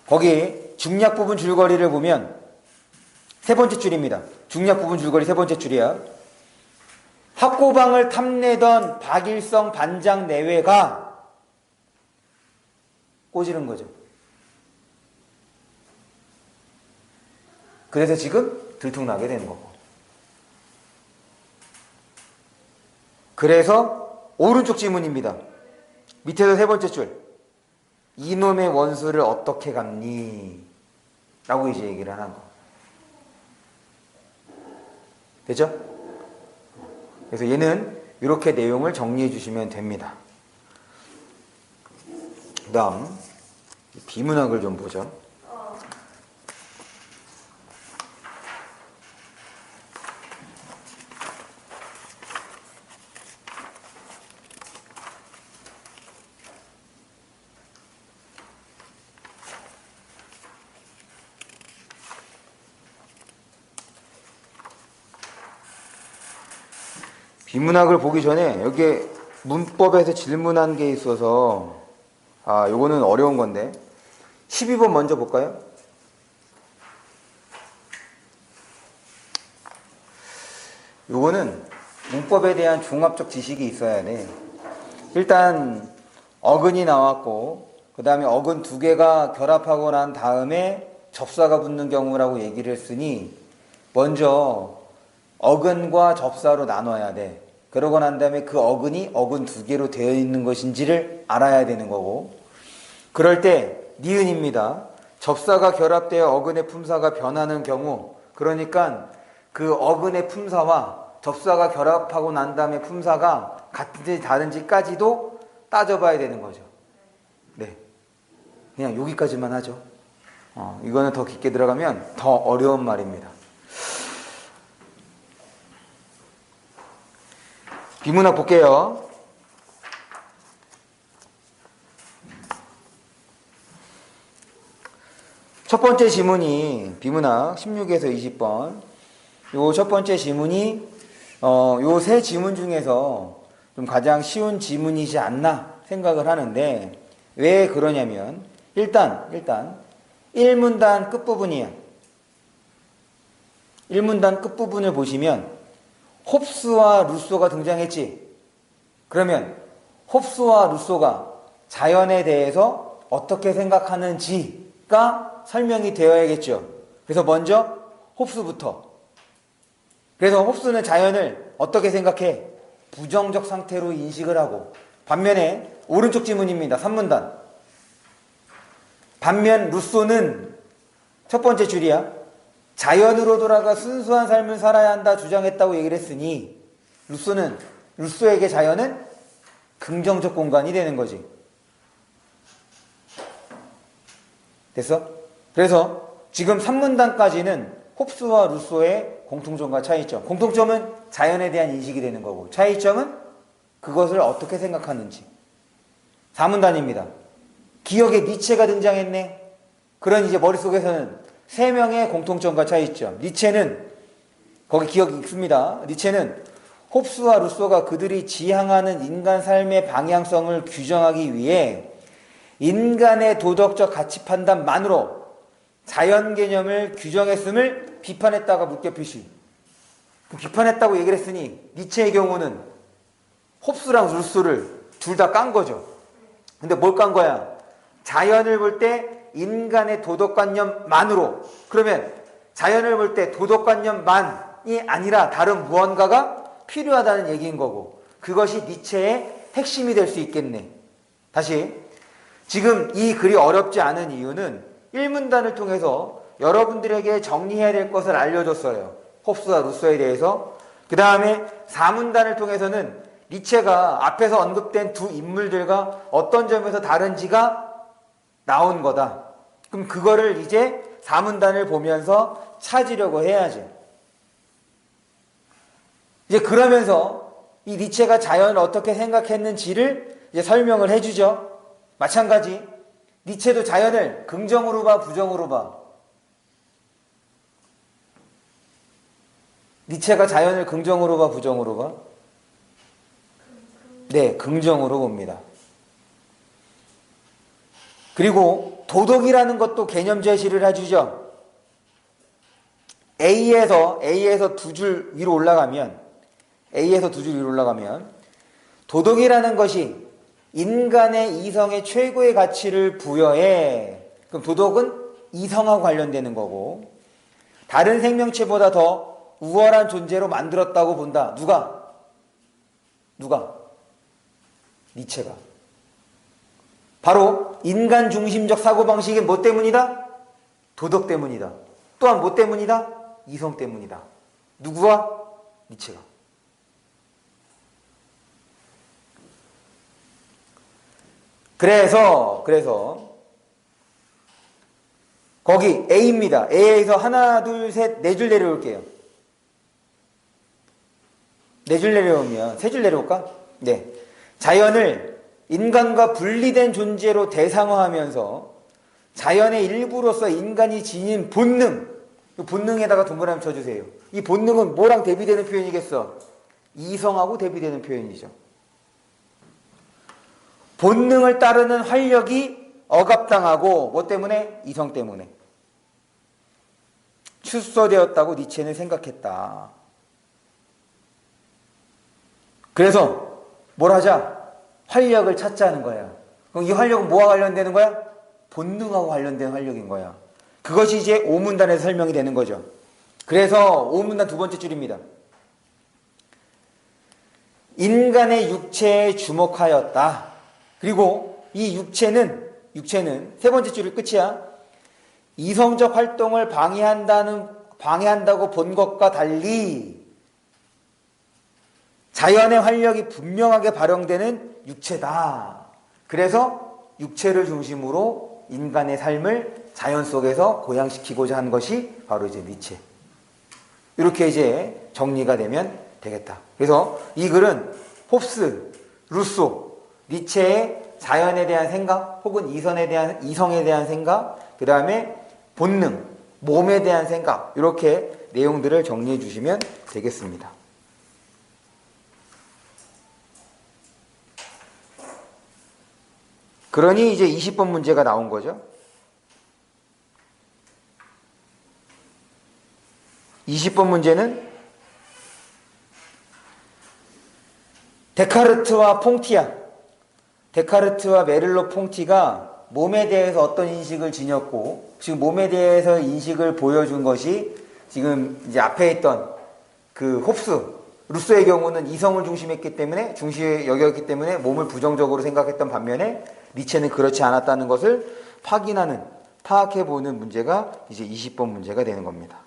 거기 중략 부분 줄거리를 보면 세 번째 줄입니다. 중략 부분 줄거리 세 번째 줄이야. 학고방을 탐내던 박일성 반장 내외가 꼬지른 거죠. 그래서 지금 들통나게 되는 거고. 그래서 오른쪽 지문입니다. 밑에서 세 번째 줄. 이놈의 원수를 어떻게 갚니? 라고 이제 얘기를 하는 거. 됐죠? 그래서 얘는 이렇게 내용을 정리해 주시면 됩니다. 그 다음 비문학을 좀 보죠. 비문학을 보기 전에 여기에 문법에서 질문한 게 있어서 요거는 어려운 건데 12번 먼저 볼까요? 요거는 문법에 대한 종합적 지식이 있어야 돼. 일단 어근이 나왔고 그 다음에 어근 두 개가 결합하고 난 다음에 접사가 붙는 경우라고 얘기를 했으니 먼저 어근과 접사로 나눠야 돼. 그러고 난 다음에 그 어근이 어근 두 개로 되어 있는 것인지를 알아야 되는 거고, 그럴 때 니은입니다. 접사가 결합되어 어근의 품사가 변하는 경우, 그러니까 그 어근의 품사와 접사가 결합하고 난 다음에 품사가 같은지 다른지까지도 따져봐야 되는 거죠. 네, 그냥 여기까지만 하죠. 이거는 더 깊게 들어가면 더 어려운 말입니다. 비문학 볼게요. 첫 번째 지문이 비문학 16에서 20번. 요 첫 번째 지문이 요 세 지문 중에서 좀 가장 쉬운 지문이지 않나 생각을 하는데, 왜 그러냐면 일단 1문단 끝부분이야. 1문단 끝부분을 보시면 홉스와 루소가 등장했지. 그러면 홉스와 루소가 자연에 대해서 어떻게 생각하는지가 설명이 되어야겠죠. 그래서 먼저 홉스부터. 그래서 홉스는 자연을 어떻게 생각해? 부정적 상태로 인식을 하고, 반면에 오른쪽 지문입니다. 3문단. 반면 루소는 첫 번째 줄이야. 자연으로 돌아가 순수한 삶을 살아야 한다 주장했다고 얘기를 했으니 루소에게 자연은 긍정적 공간이 되는 거지. 됐어? 그래서 지금 3문단까지는 홉스와 루소의 공통점과 차이점. 공통점은 자연에 대한 인식이 되는 거고, 차이점은 그것을 어떻게 생각하는지. 4문단입니다. 기억에 니체가 등장했네. 그런 이제 머릿속에서는 세 명의 공통점과 차이점. 니체는 거기 기억이 있습니다. 니체는 홉스와 루소가 그들이 지향하는 인간 삶의 방향성을 규정하기 위해 인간의 도덕적 가치 판단만으로 자연 개념을 규정했음을 비판했다가 물결 표시. 비판했다고 얘기를 했으니 니체의 경우는 홉스랑 루소를 둘 다 깐 거죠. 근데 뭘 깐 거야? 자연을 볼 때 인간의 도덕관념만으로. 그러면 자연을 볼 때 도덕관념만이 아니라 다른 무언가가 필요하다는 얘기인 거고, 그것이 니체의 핵심이 될 수 있겠네. 다시, 지금 이 글이 어렵지 않은 이유는 1문단을 통해서 여러분들에게 정리해야 될 것을 알려줬어요. 홉스와 루소에 대해서. 그 다음에 4문단을 통해서는 니체가 앞에서 언급된 두 인물들과 어떤 점에서 다른지가 나온 거다. 그럼 그거를 이제 사문단을 보면서 찾으려고 해야지. 이제 그러면서 이 니체가 자연을 어떻게 생각했는지를 이제 설명을 해주죠. 마찬가지 니체도 자연을 긍정으로 봐, 부정으로 봐. 니체가 자연을 긍정으로 봐, 부정으로 봐? 네, 긍정으로 봅니다. 그리고 도덕이라는 것도 개념 제시를 해주죠. A에서 두 줄 위로 올라가면 도덕이라는 것이 인간의 이성의 최고의 가치를 부여해. 그럼 도덕은 이성하고 관련되는 거고, 다른 생명체보다 더 우월한 존재로 만들었다고 본다. 누가? 니체가. 바로 인간 중심적 사고방식이 뭐 때문이다? 도덕 때문이다. 또한 뭐 때문이다? 이성 때문이다. 누구와? 니체가. 그래서 거기 A입니다. A에서 하나, 둘, 셋, 네 줄 내려올게요. 네 줄 내려오면 세 줄 내려올까? 네. 자연을 인간과 분리된 존재로 대상화하면서 자연의 일부로서 인간이 지닌 본능, 본능에다가 동그라미 쳐주세요. 이 본능은 뭐랑 대비되는 표현이겠어? 이성하고 대비되는 표현이죠. 본능을 따르는 활력이 억압당하고 뭐 때문에? 이성 때문에. 축소되었다고 니체는 생각했다. 그래서 뭘 하자? 활력을 찾자는 거야. 그럼 이 활력은 뭐와 관련되는 거야? 본능하고 관련된 활력인 거야. 그것이 이제 오문단에서 설명이 되는 거죠. 그래서 오문단 두 번째 줄입니다. 인간의 육체에 주목하였다. 그리고 이 육체는 세 번째 줄이 끝이야. 이성적 활동을 방해한다고 본 것과 달리 자연의 활력이 분명하게 발현되는 육체다. 그래서 육체를 중심으로 인간의 삶을 자연 속에서 고양시키고자 한 것이 바로 이제 니체. 이렇게 이제 정리가 되면 되겠다. 그래서 이 글은 홉스, 루소, 니체의 자연에 대한 생각 혹은 이성에 대한 생각, 그 다음에 본능, 몸에 대한 생각, 이렇게 내용들을 정리해 주시면 되겠습니다. 그러니 이제 20번 문제가 나온 거죠. 20번 문제는 데카르트와 메를로 퐁티가 몸에 대해서 어떤 인식을 지녔고, 지금 몸에 대해서 인식을 보여준 것이 지금 이제 앞에 있던 그 홉스, 루소의 경우는 이성을 중심에 여겼기 때문에 몸을 부정적으로 생각했던 반면에 니체는 그렇지 않았다는 것을 파악해보는 문제가 이제 20번 문제가 되는 겁니다.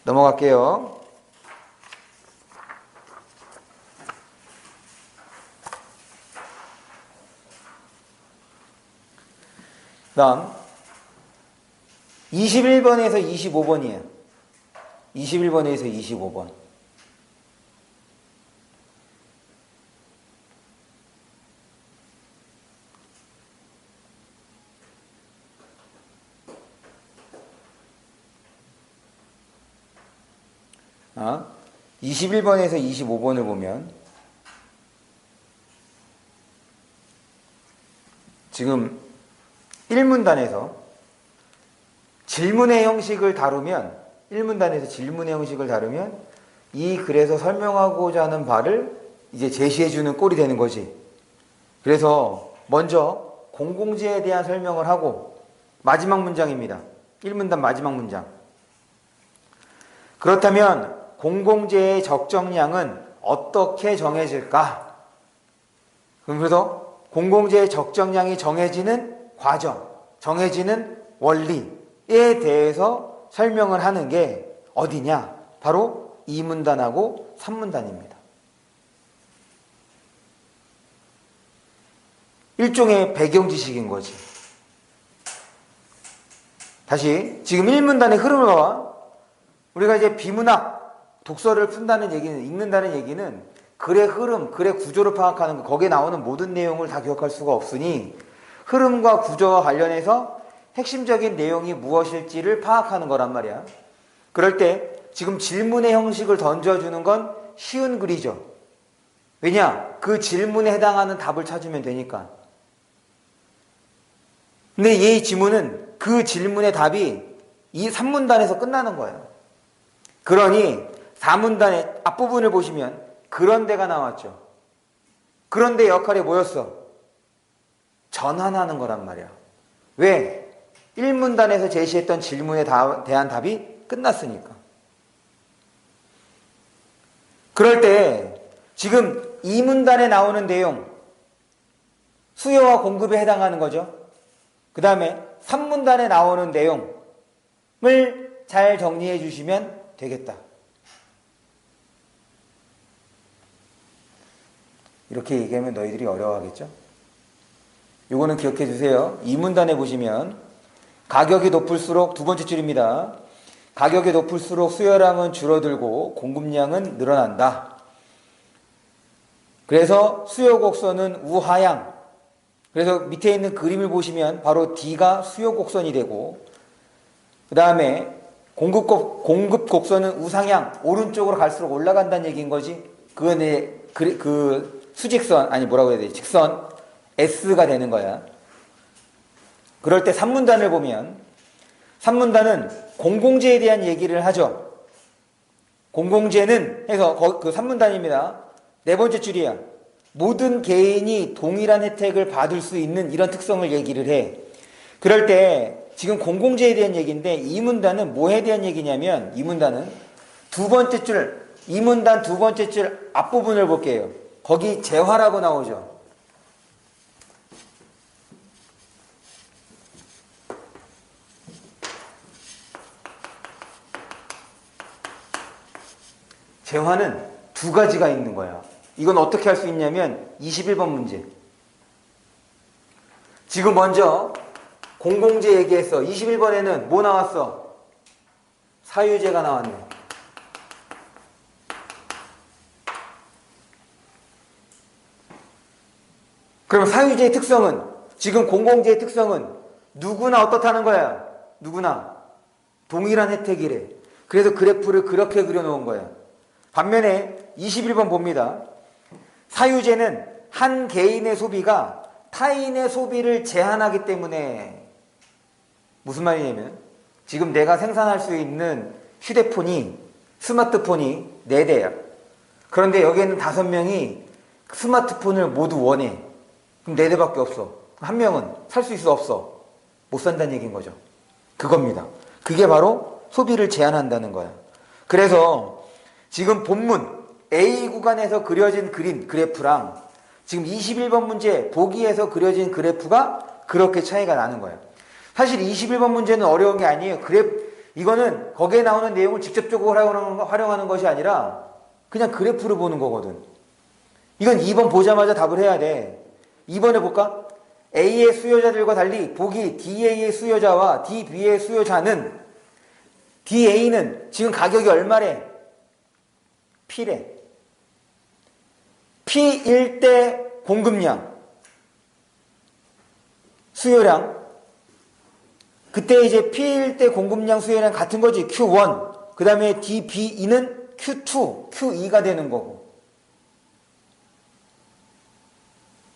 넘어갈게요. 다음 21번에서 25번이에요. 21번에서 25번. 아, 21번에서 25번을 보면 지금 1문단에서 질문의 형식을 다루면 이 글에서 설명하고자 하는 바를 이제 제시해주는 꼴이 되는 거지. 그래서 먼저 공공재에 대한 설명을 하고 마지막 문장입니다. 1문단 마지막 문장. 그렇다면 공공재의 적정량은 어떻게 정해질까? 그래서 공공재의 적정량이 정해지는 과정, 정해지는 원리에 대해서 설명을 하는 게 어디냐? 바로 2문단하고 3문단입니다. 일종의 배경 지식인 거지. 다시 지금 1문단의 흐름을 봐. 우리가 이제 비문학 독서를 푼다는 얘기는, 읽는다는 얘기는 글의 흐름, 글의 구조를 파악하는 거, 거기에 나오는 모든 내용을 다 기억할 수가 없으니 흐름과 구조와 관련해서 핵심적인 내용이 무엇일지를 파악하는 거란 말이야. 그럴 때 지금 질문의 형식을 던져주는 건 쉬운 글이죠. 왜냐? 그 질문에 해당하는 답을 찾으면 되니까. 근데 이 지문은 그 질문의 답이 이 3문단에서 끝나는 거예요. 그러니 4문단의 앞부분을 보시면 그런 데가 나왔죠. 그런데 역할이 뭐였어? 전환하는 거란 말이야. 왜? 1문단에서 제시했던 질문에 대한 답이 끝났으니까. 그럴 때 지금 2문단에 나오는 내용, 수요와 공급에 해당하는 거죠. 그 다음에 3문단에 나오는 내용을 잘 정리해 주시면 되겠다. 이렇게 얘기하면 너희들이 어려워하겠죠? 요거는 기억해 주세요. 2문단에 보시면 가격이 높을수록, 두 번째 줄입니다. 가격이 높을수록 수요량은 줄어들고 공급량은 늘어난다. 그래서 수요 곡선은 우하향. 그래서 밑에 있는 그림을 보시면 바로 D가 수요 곡선이 되고, 그 다음에 공급 곡선은 우상향, 오른쪽으로 갈수록 올라간다는 얘기인 거지. 그거는 그 수직선, 아니 뭐라고 해야 되지? 직선 S가 되는 거야. 그럴 때 3문단을 보면 3문단은 공공재에 대한 얘기를 하죠. 공공재는 해서 그 3문단입니다. 네 번째 줄이야. 모든 개인이 동일한 혜택을 받을 수 있는 이런 특성을 얘기를 해. 그럴 때 지금 공공재에 대한 얘기인데 2문단은 뭐에 대한 얘기냐면 2문단은 두 번째 줄, 2문단 두 번째 줄 앞부분을 볼게요. 거기 재화라고 나오죠. 재화는 두 가지가 있는 거야. 이건 어떻게 할 수 있냐면 21번 문제. 지금 먼저 공공재 얘기했어. 21번에는 뭐 나왔어? 사유재가 나왔네. 그럼 사유재의 특성은, 지금 공공재의 특성은 누구나 어떻다는 거야? 누구나 동일한 혜택이래. 그래서 그래프를 그렇게 그려놓은 거야. 반면에 21번 봅니다. 사유재는 한 개인의 소비가 타인의 소비를 제한하기 때문에, 무슨 말이냐면 지금 내가 생산할 수 있는 휴대폰이, 스마트폰이 4대야. 그런데 여기에는 5명이 스마트폰을 모두 원해. 그럼 4대밖에 없어. 한 명은 살 수 있어, 없어? 못 산다는 얘기인 거죠. 그겁니다. 그게 바로 소비를 제한한다는 거야. 그래서 지금 본문 A 구간에서 그려진 그림, 그래프랑 지금 21번 문제 보기에서 그려진 그래프가 그렇게 차이가 나는 거예요. 사실 21번 문제는 어려운 게 아니에요. 이거는 거기에 나오는 내용을 직접적으로 활용하는 것이 아니라 그냥 그래프를 보는 거거든. 이건 2번 보자마자 답을 해야 돼. 2번에 볼까? A의 수요자들과 달리 보기 DA의 수요자와 DB의 수요자는, DA는 지금 가격이 얼마래? P래. P일 때 공급량, 수요량. 그때 이제 P일 때 공급량, 수요량 같은 거지. Q1. 그 다음에 DBE는 Q2, Q2가 되는 거고.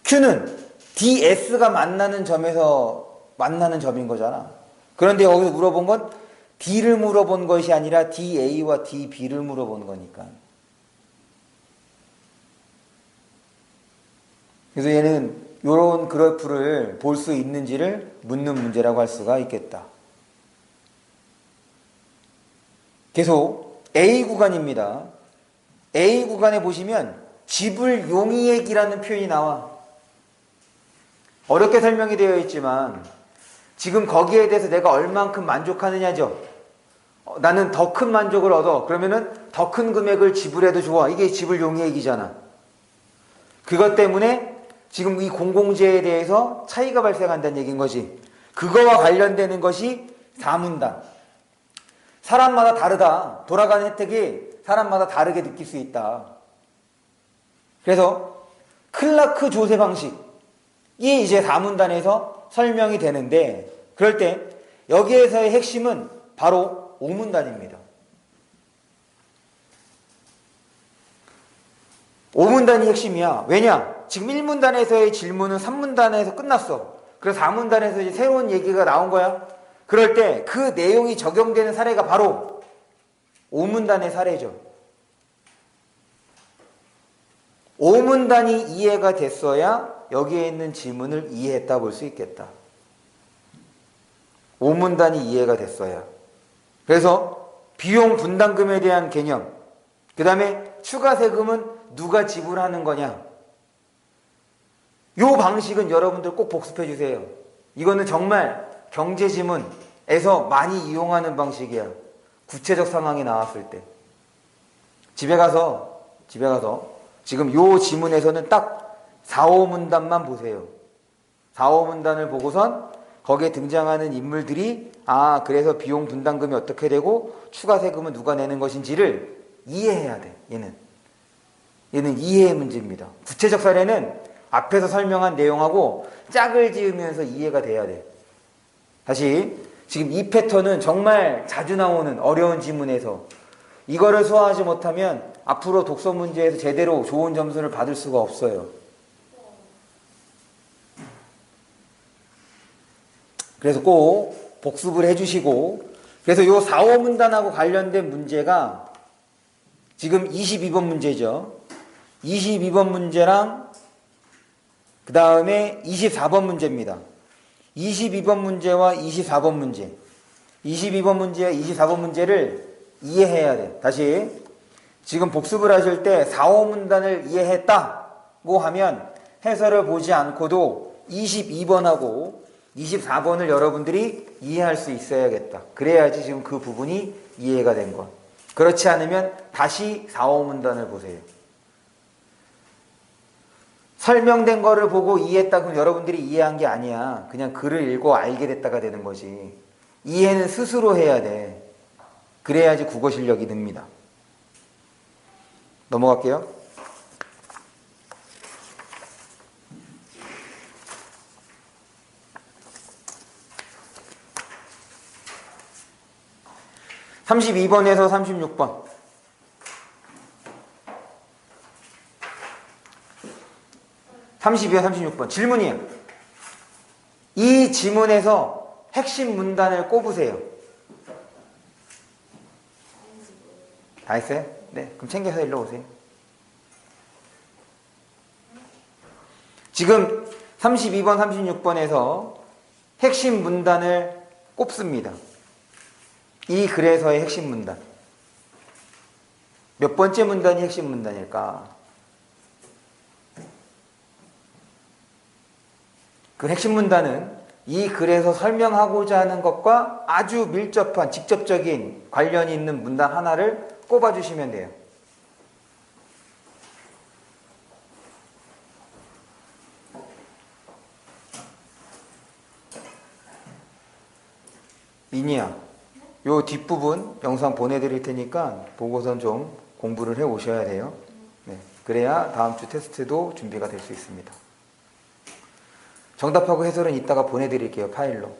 Q는 DS가 만나는 점에서 만나는 점인 거잖아. 그런데 여기서 물어본 건 D를 물어본 것이 아니라 DA와 DB를 물어본 거니까. 그래서 얘는 이런 그래프를 볼 수 있는지를 묻는 문제라고 할 수가 있겠다. 계속 A 구간입니다. A 구간에 보시면 지불 용이액이라는 표현이 나와. 어렵게 설명이 되어 있지만 지금 거기에 대해서 내가 얼만큼 만족하느냐죠. 나는 더 큰 만족을 얻어. 그러면은 더 큰 금액을 지불해도 좋아. 이게 지불 용이액이잖아. 그것 때문에 지금 이 공공재에 대해서 차이가 발생한다는 얘기인 거지. 그거와 관련되는 것이 사문단. 사람마다 다르다. 돌아가는 혜택이 사람마다 다르게 느낄 수 있다. 그래서 클라크 조세 방식이 이제 사문단에서 설명이 되는데, 그럴 때 여기에서의 핵심은 바로 오문단입니다. 오문단이 핵심이야. 왜냐? 지금 1문단에서의 질문은 3문단에서 끝났어. 그래서 4문단에서 이제 새로운 얘기가 나온 거야. 그럴 때 그 내용이 적용되는 사례가 바로 5문단의 사례죠. 5문단이 이해가 됐어야 여기에 있는 지문을 이해했다 볼 수 있겠다. 5문단이 이해가 됐어야. 그래서 비용 분담금에 대한 개념, 그 다음에 추가 세금은 누가 지불하는 거냐. 요 방식은 여러분들 꼭 복습해 주세요. 이거는 정말 경제지문에서 많이 이용하는 방식이야. 구체적 상황이 나왔을 때. 집에 가서 지금 요 지문에서는 딱 4, 5문단만 보세요. 4, 5문단을 보고선 거기에 등장하는 인물들이 그래서 비용 분담금이 어떻게 되고 추가 세금은 누가 내는 것인지를 이해해야 돼. 얘는 이해의 문제입니다. 구체적 사례는 앞에서 설명한 내용하고 짝을 지으면서 이해가 돼야 돼. 다시 지금 이 패턴은 정말 자주 나오는 어려운 지문에서 이거를 소화하지 못하면 앞으로 독서 문제에서 제대로 좋은 점수를 받을 수가 없어요. 그래서 꼭 복습을 해주시고, 그래서 요 4, 5문단하고 관련된 문제가 지금 22번 문제죠. 22번 문제랑 그 다음에 24번 문제입니다. 22번 문제와 24번 문제. 22번 문제와 24번 문제를 이해해야 돼. 다시 지금 복습을 하실 때 4, 5문단을 이해했다고 하면 해설을 보지 않고도 22번하고 24번을 여러분들이 이해할 수 있어야겠다. 그래야지 지금 그 부분이 이해가 된 것. 그렇지 않으면 다시 4, 5문단을 보세요. 설명된 거를 보고 이해했다 그러면 여러분들이 이해한 게 아니야. 그냥 글을 읽고 알게 됐다가 되는 거지. 이해는 스스로 해야 돼. 그래야지 국어 실력이 늡니다. 넘어갈게요. (32번에서) (36번) 32번, 36번 질문이에요. 이 지문에서 핵심 문단을 꼽으세요. 다 했어요? 네, 그럼 챙겨서 일로 오세요. 지금 32번, 36번에서 핵심 문단을 꼽습니다. 이 글에서의 핵심 문단. 몇 번째 문단이 핵심 문단일까? 그 핵심 문단은 이 글에서 설명하고자 하는 것과 아주 밀접한 직접적인 관련이 있는 문단 하나를 꼽아주시면 돼요. 미니야, 요 뒷부분 영상 보내드릴 테니까 보고선 좀 공부를 해 오셔야 돼요. 네, 그래야 다음 주 테스트도 준비가 될 수 있습니다. 정답하고 해설은 이따가 보내드릴게요. 파일로.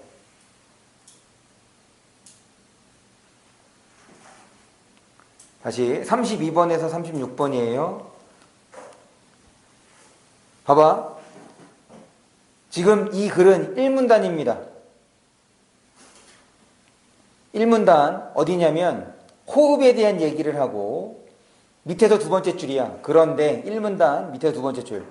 다시 32번에서 36번이에요. 봐봐. 지금 이 글은 1문단입니다. 1문단 어디냐면 호흡에 대한 얘기를 하고 밑에서 두 번째 줄이야. 그런데 1문단 밑에서 두 번째 줄.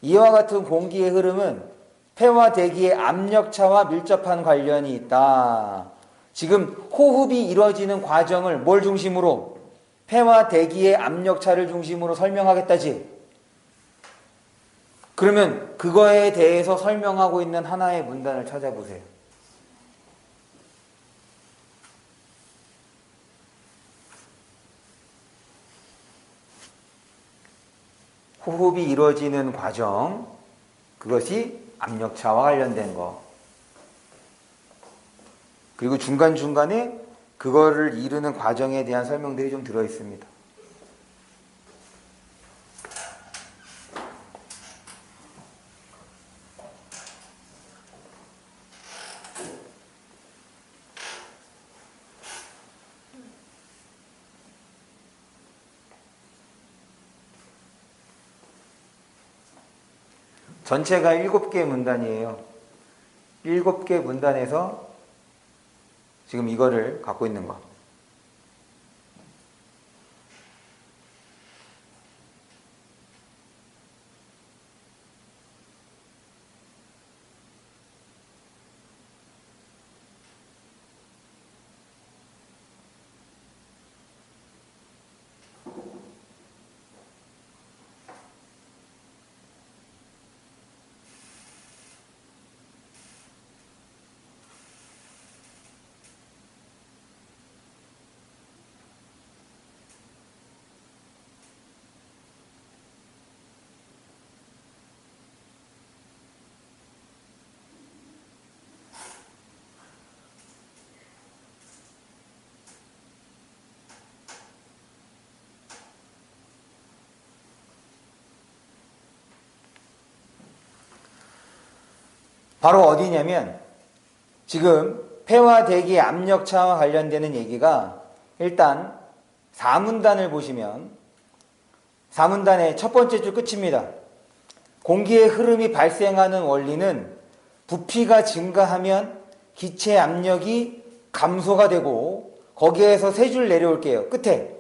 이와 같은 공기의 흐름은 폐와 대기의 압력차와 밀접한 관련이 있다. 지금 호흡이 이루어지는 과정을 뭘 중심으로? 폐와 대기의 압력차를 중심으로 설명하겠다지. 그러면 그거에 대해서 설명하고 있는 하나의 문단을 찾아보세요. 호흡이 이루어지는 과정. 그것이 압력차와 관련된 거. 그리고 중간중간에 그거를 이루는 과정에 대한 설명들이 좀 들어 있습니다. 전체가 7개의 문단이에요. 7개 문단에서 지금 이거를 갖고 있는 거. 바로 어디냐면 지금 폐와 대기의 압력차와 관련되는 얘기가 일단 4문단을 보시면 4문단의 첫 번째 줄 끝입니다. 공기의 흐름이 발생하는 원리는 부피가 증가하면 기체 압력이 감소가 되고 거기에서 세 줄 내려올게요. 끝에.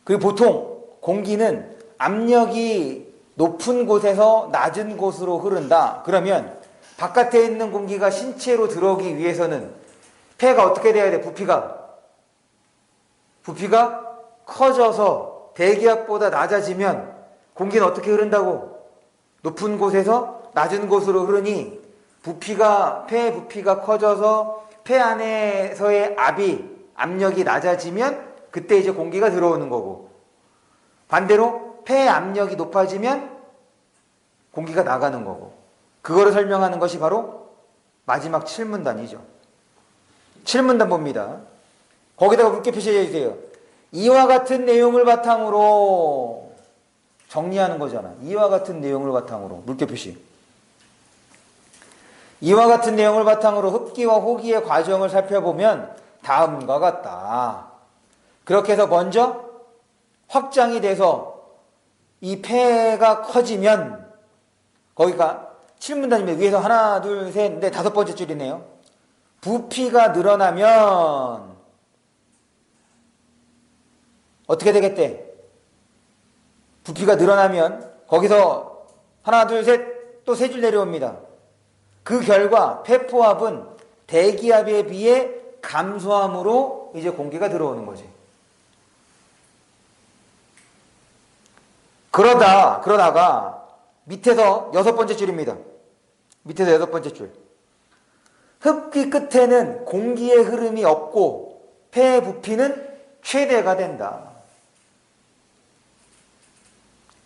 그리고 보통 공기는 압력이 높은 곳에서 낮은 곳으로 흐른다. 그러면 바깥에 있는 공기가 신체로 들어오기 위해서는 폐가 어떻게 돼야 돼? 부피가 커져서 대기압보다 낮아지면 공기는 어떻게 흐른다고? 높은 곳에서 낮은 곳으로 흐르니 폐의 부피가 커져서 폐 안에서의 압력이 낮아지면 그때 이제 공기가 들어오는 거고, 반대로 폐의 압력이 높아지면 공기가 나가는 거고, 그거를 설명하는 것이 바로 마지막 7문단이죠. 7문단 봅니다. 거기다가 물개 표시해 주세요. 이와 같은 내용을 바탕으로 정리하는 거잖아. 이와 같은 내용을 바탕으로 물개 표시. 이와 같은 내용을 바탕으로 흡기와 호기의 과정을 살펴보면 다음과 같다. 그렇게 해서 먼저 확장이 돼서 이 폐가 커지면, 거기가 7문단이면 위에서 하나, 둘, 셋, 넷, 다섯 번째 줄이네요. 부피가 늘어나면 어떻게 되겠대? 부피가 늘어나면 거기서 하나, 둘, 셋, 또 세 줄 내려옵니다. 그 결과 폐포압은 대기압에 비해 감소함으로 이제 공기가 들어오는 거지. 그러다가 밑에서 여섯 번째 줄입니다. 밑에서 여섯 번째 줄. 흡기 끝에는 공기의 흐름이 없고 폐의 부피는 최대가 된다.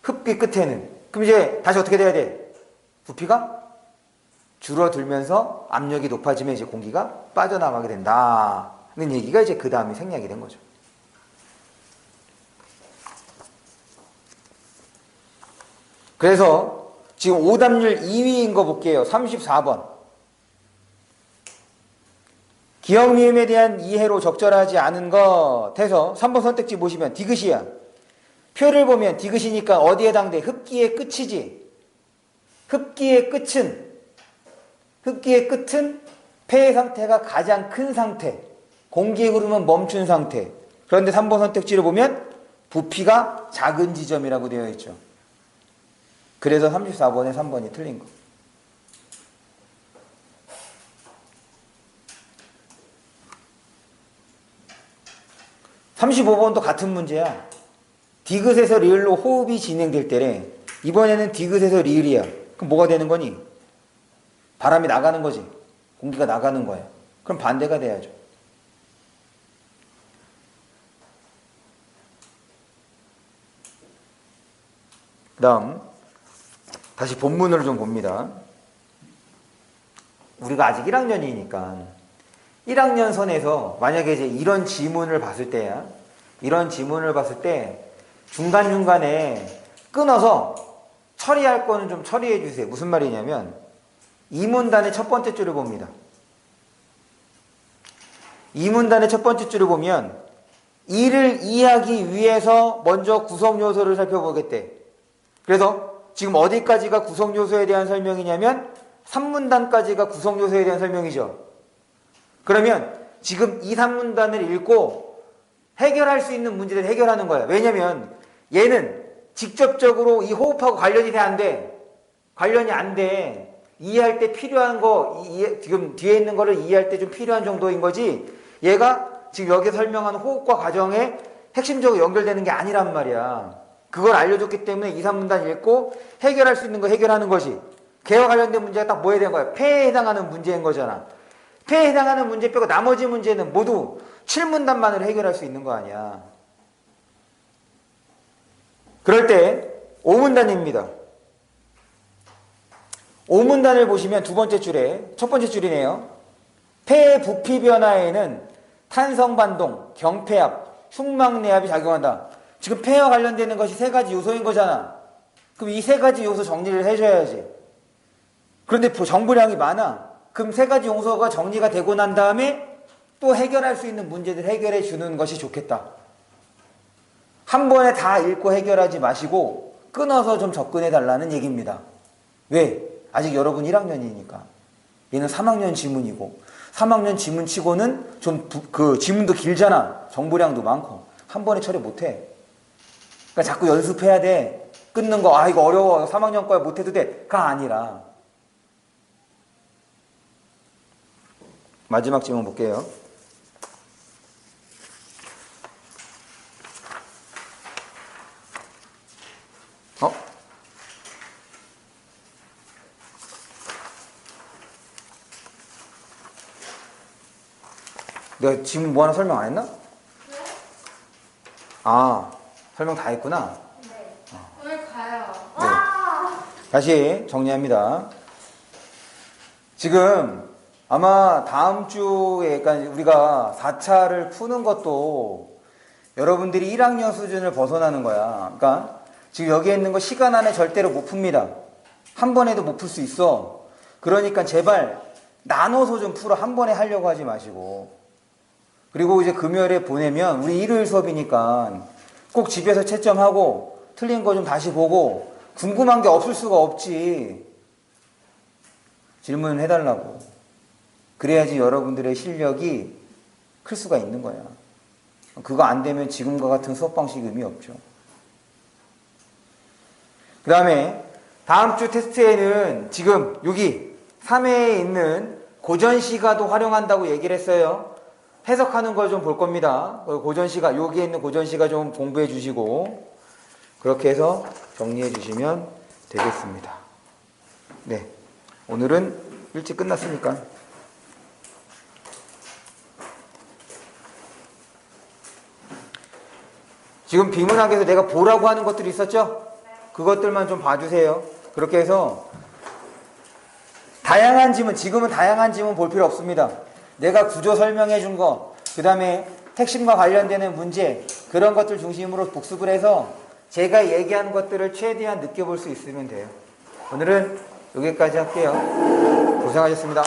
흡기 끝에는. 그럼 이제 다시 어떻게 돼야 돼? 부피가 줄어들면서 압력이 높아지면 이제 공기가 빠져나가게 된다는 얘기가 이제 그 다음에 생략이 된 거죠. 그래서 지금 오답률 2위인 거 볼게요. 34번. 기억 미음에 대한 이해로 적절하지 않은 것 해서 3번 선택지 보시면 디귿이야. 표를 보면 디귿이니까 어디에 해당돼? 흡기의 끝이지. 흡기의 끝은 폐의 상태가 가장 큰 상태. 공기의 흐름은 멈춘 상태. 그런데 3번 선택지를 보면 부피가 작은 지점이라고 되어 있죠. 그래서 34번에 3번이 틀린 거. (35번도) 같은 문제야. 디귿에서 리을로 호흡이 진행될 때래. 이번에는 디귿에서 리을이야. 그럼 뭐가 되는 거니? 바람이 나가는 거지. 공기가 나가는 거야. 그럼 반대가 돼야죠. 그 다음 다시 본문을 좀 봅니다. 우리가 아직 1학년이니까 1학년 선에서 만약에 이제 이런 지문을 봤을 때야, 이런 지문을 봤을 때 중간중간에 끊어서 처리할 거는 좀 처리해 주세요. 무슨 말이냐면 이 문단의 첫 번째 줄을 봅니다. 이 문단의 첫 번째 줄을 보면 이를 이해하기 위해서 먼저 구성 요소를 살펴보겠대. 그래서 지금 어디까지가 구성 요소에 대한 설명이냐면 3문단까지가 구성 요소에 대한 설명이죠. 그러면 지금 이 3문단을 읽고 해결할 수 있는 문제를 해결하는 거야. 왜냐면 얘는 직접적으로 이 호흡하고 관련이 돼, 안 돼? 관련이 안 돼. 이해할 때 필요한 거, 지금 뒤에 있는 거를 이해할 때 좀 필요한 정도인 거지, 얘가 지금 여기 설명하는 호흡과 과정에 핵심적으로 연결되는 게 아니란 말이야. 그걸 알려줬기 때문에 2, 3문단 읽고 해결할 수 있는 거 해결하는 것이, 걔와 관련된 문제가 딱 뭐에 대한 거야? 폐에 해당하는 문제인 거잖아. 폐에 해당하는 문제 빼고 나머지 문제는 모두 7문단만으로 해결할 수 있는 거 아니야. 그럴 때 5문단입니다. 5문단을 보시면 두 번째 줄에, 첫 번째 줄이네요. 폐의 부피 변화에는 탄성반동, 경폐압, 흉막내압이 작용한다. 지금 폐와 관련되는 것이 세 가지 요소인 거잖아. 그럼 이 세 가지 요소 정리를 해줘야지. 그런데 정보량이 많아. 그럼 세 가지 요소가 정리가 되고 난 다음에 또 해결할 수 있는 문제들 해결해 주는 것이 좋겠다. 한 번에 다 읽고 해결하지 마시고 끊어서 좀 접근해 달라는 얘기입니다. 왜? 아직 여러분 1학년이니까. 얘는 3학년 지문이고 3학년 지문치고는 좀 그 지문도 길잖아. 정보량도 많고 한 번에 처리 못해. 그러니까 자꾸 연습해야 돼. 끊는 거, 아 이거 어려워, 3학년 거야 못해도 돼가 아니라. 마지막 질문 볼게요. 내가 지금 뭐 하나 설명 안 했나? 네? 아, 설명 다 했구나. 네. 오늘 가요. 네. 다시 정리합니다. 지금 아마 다음 주에, 그러니까 우리가 4차를 푸는 것도 여러분들이 1학년 수준을 벗어나는 거야. 그러니까 지금 여기에 있는 거 시간 안에 절대로 못 풉니다. 한 번에도 못 풀 수 있어. 그러니까 제발 나눠서 좀 풀어. 한 번에 하려고 하지 마시고. 그리고 이제 금요일에 보내면 우리 일요일 수업이니까 꼭 집에서 채점하고 틀린 거 좀 다시 보고 궁금한 게 없을 수가 없지. 질문을 해달라고. 그래야지 여러분들의 실력이 클 수가 있는 거야. 그거 안 되면 지금과 같은 수업 방식 의미 없죠. 그 다음에 다음 주 테스트에는 지금 여기 3회에 있는 고전시가도 활용한다고 얘기를 했어요. 해석하는 걸 좀 볼 겁니다. 고전시가, 여기에 있는 고전시가 좀 공부해 주시고 그렇게 해서 정리해 주시면 되겠습니다. 네, 오늘은 일찍 끝났으니까 지금 비문학에서 내가 보라고 하는 것들이 있었죠? 그것들만 좀 봐주세요. 그렇게 해서 다양한 지문, 지금은 다양한 지문 볼 필요 없습니다. 내가 구조 설명해 준 거, 그 다음에 핵심과 관련되는 문제, 그런 것들 중심으로 복습을 해서 제가 얘기한 것들을 최대한 느껴볼 수 있으면 돼요. 오늘은 여기까지 할게요. 고생하셨습니다.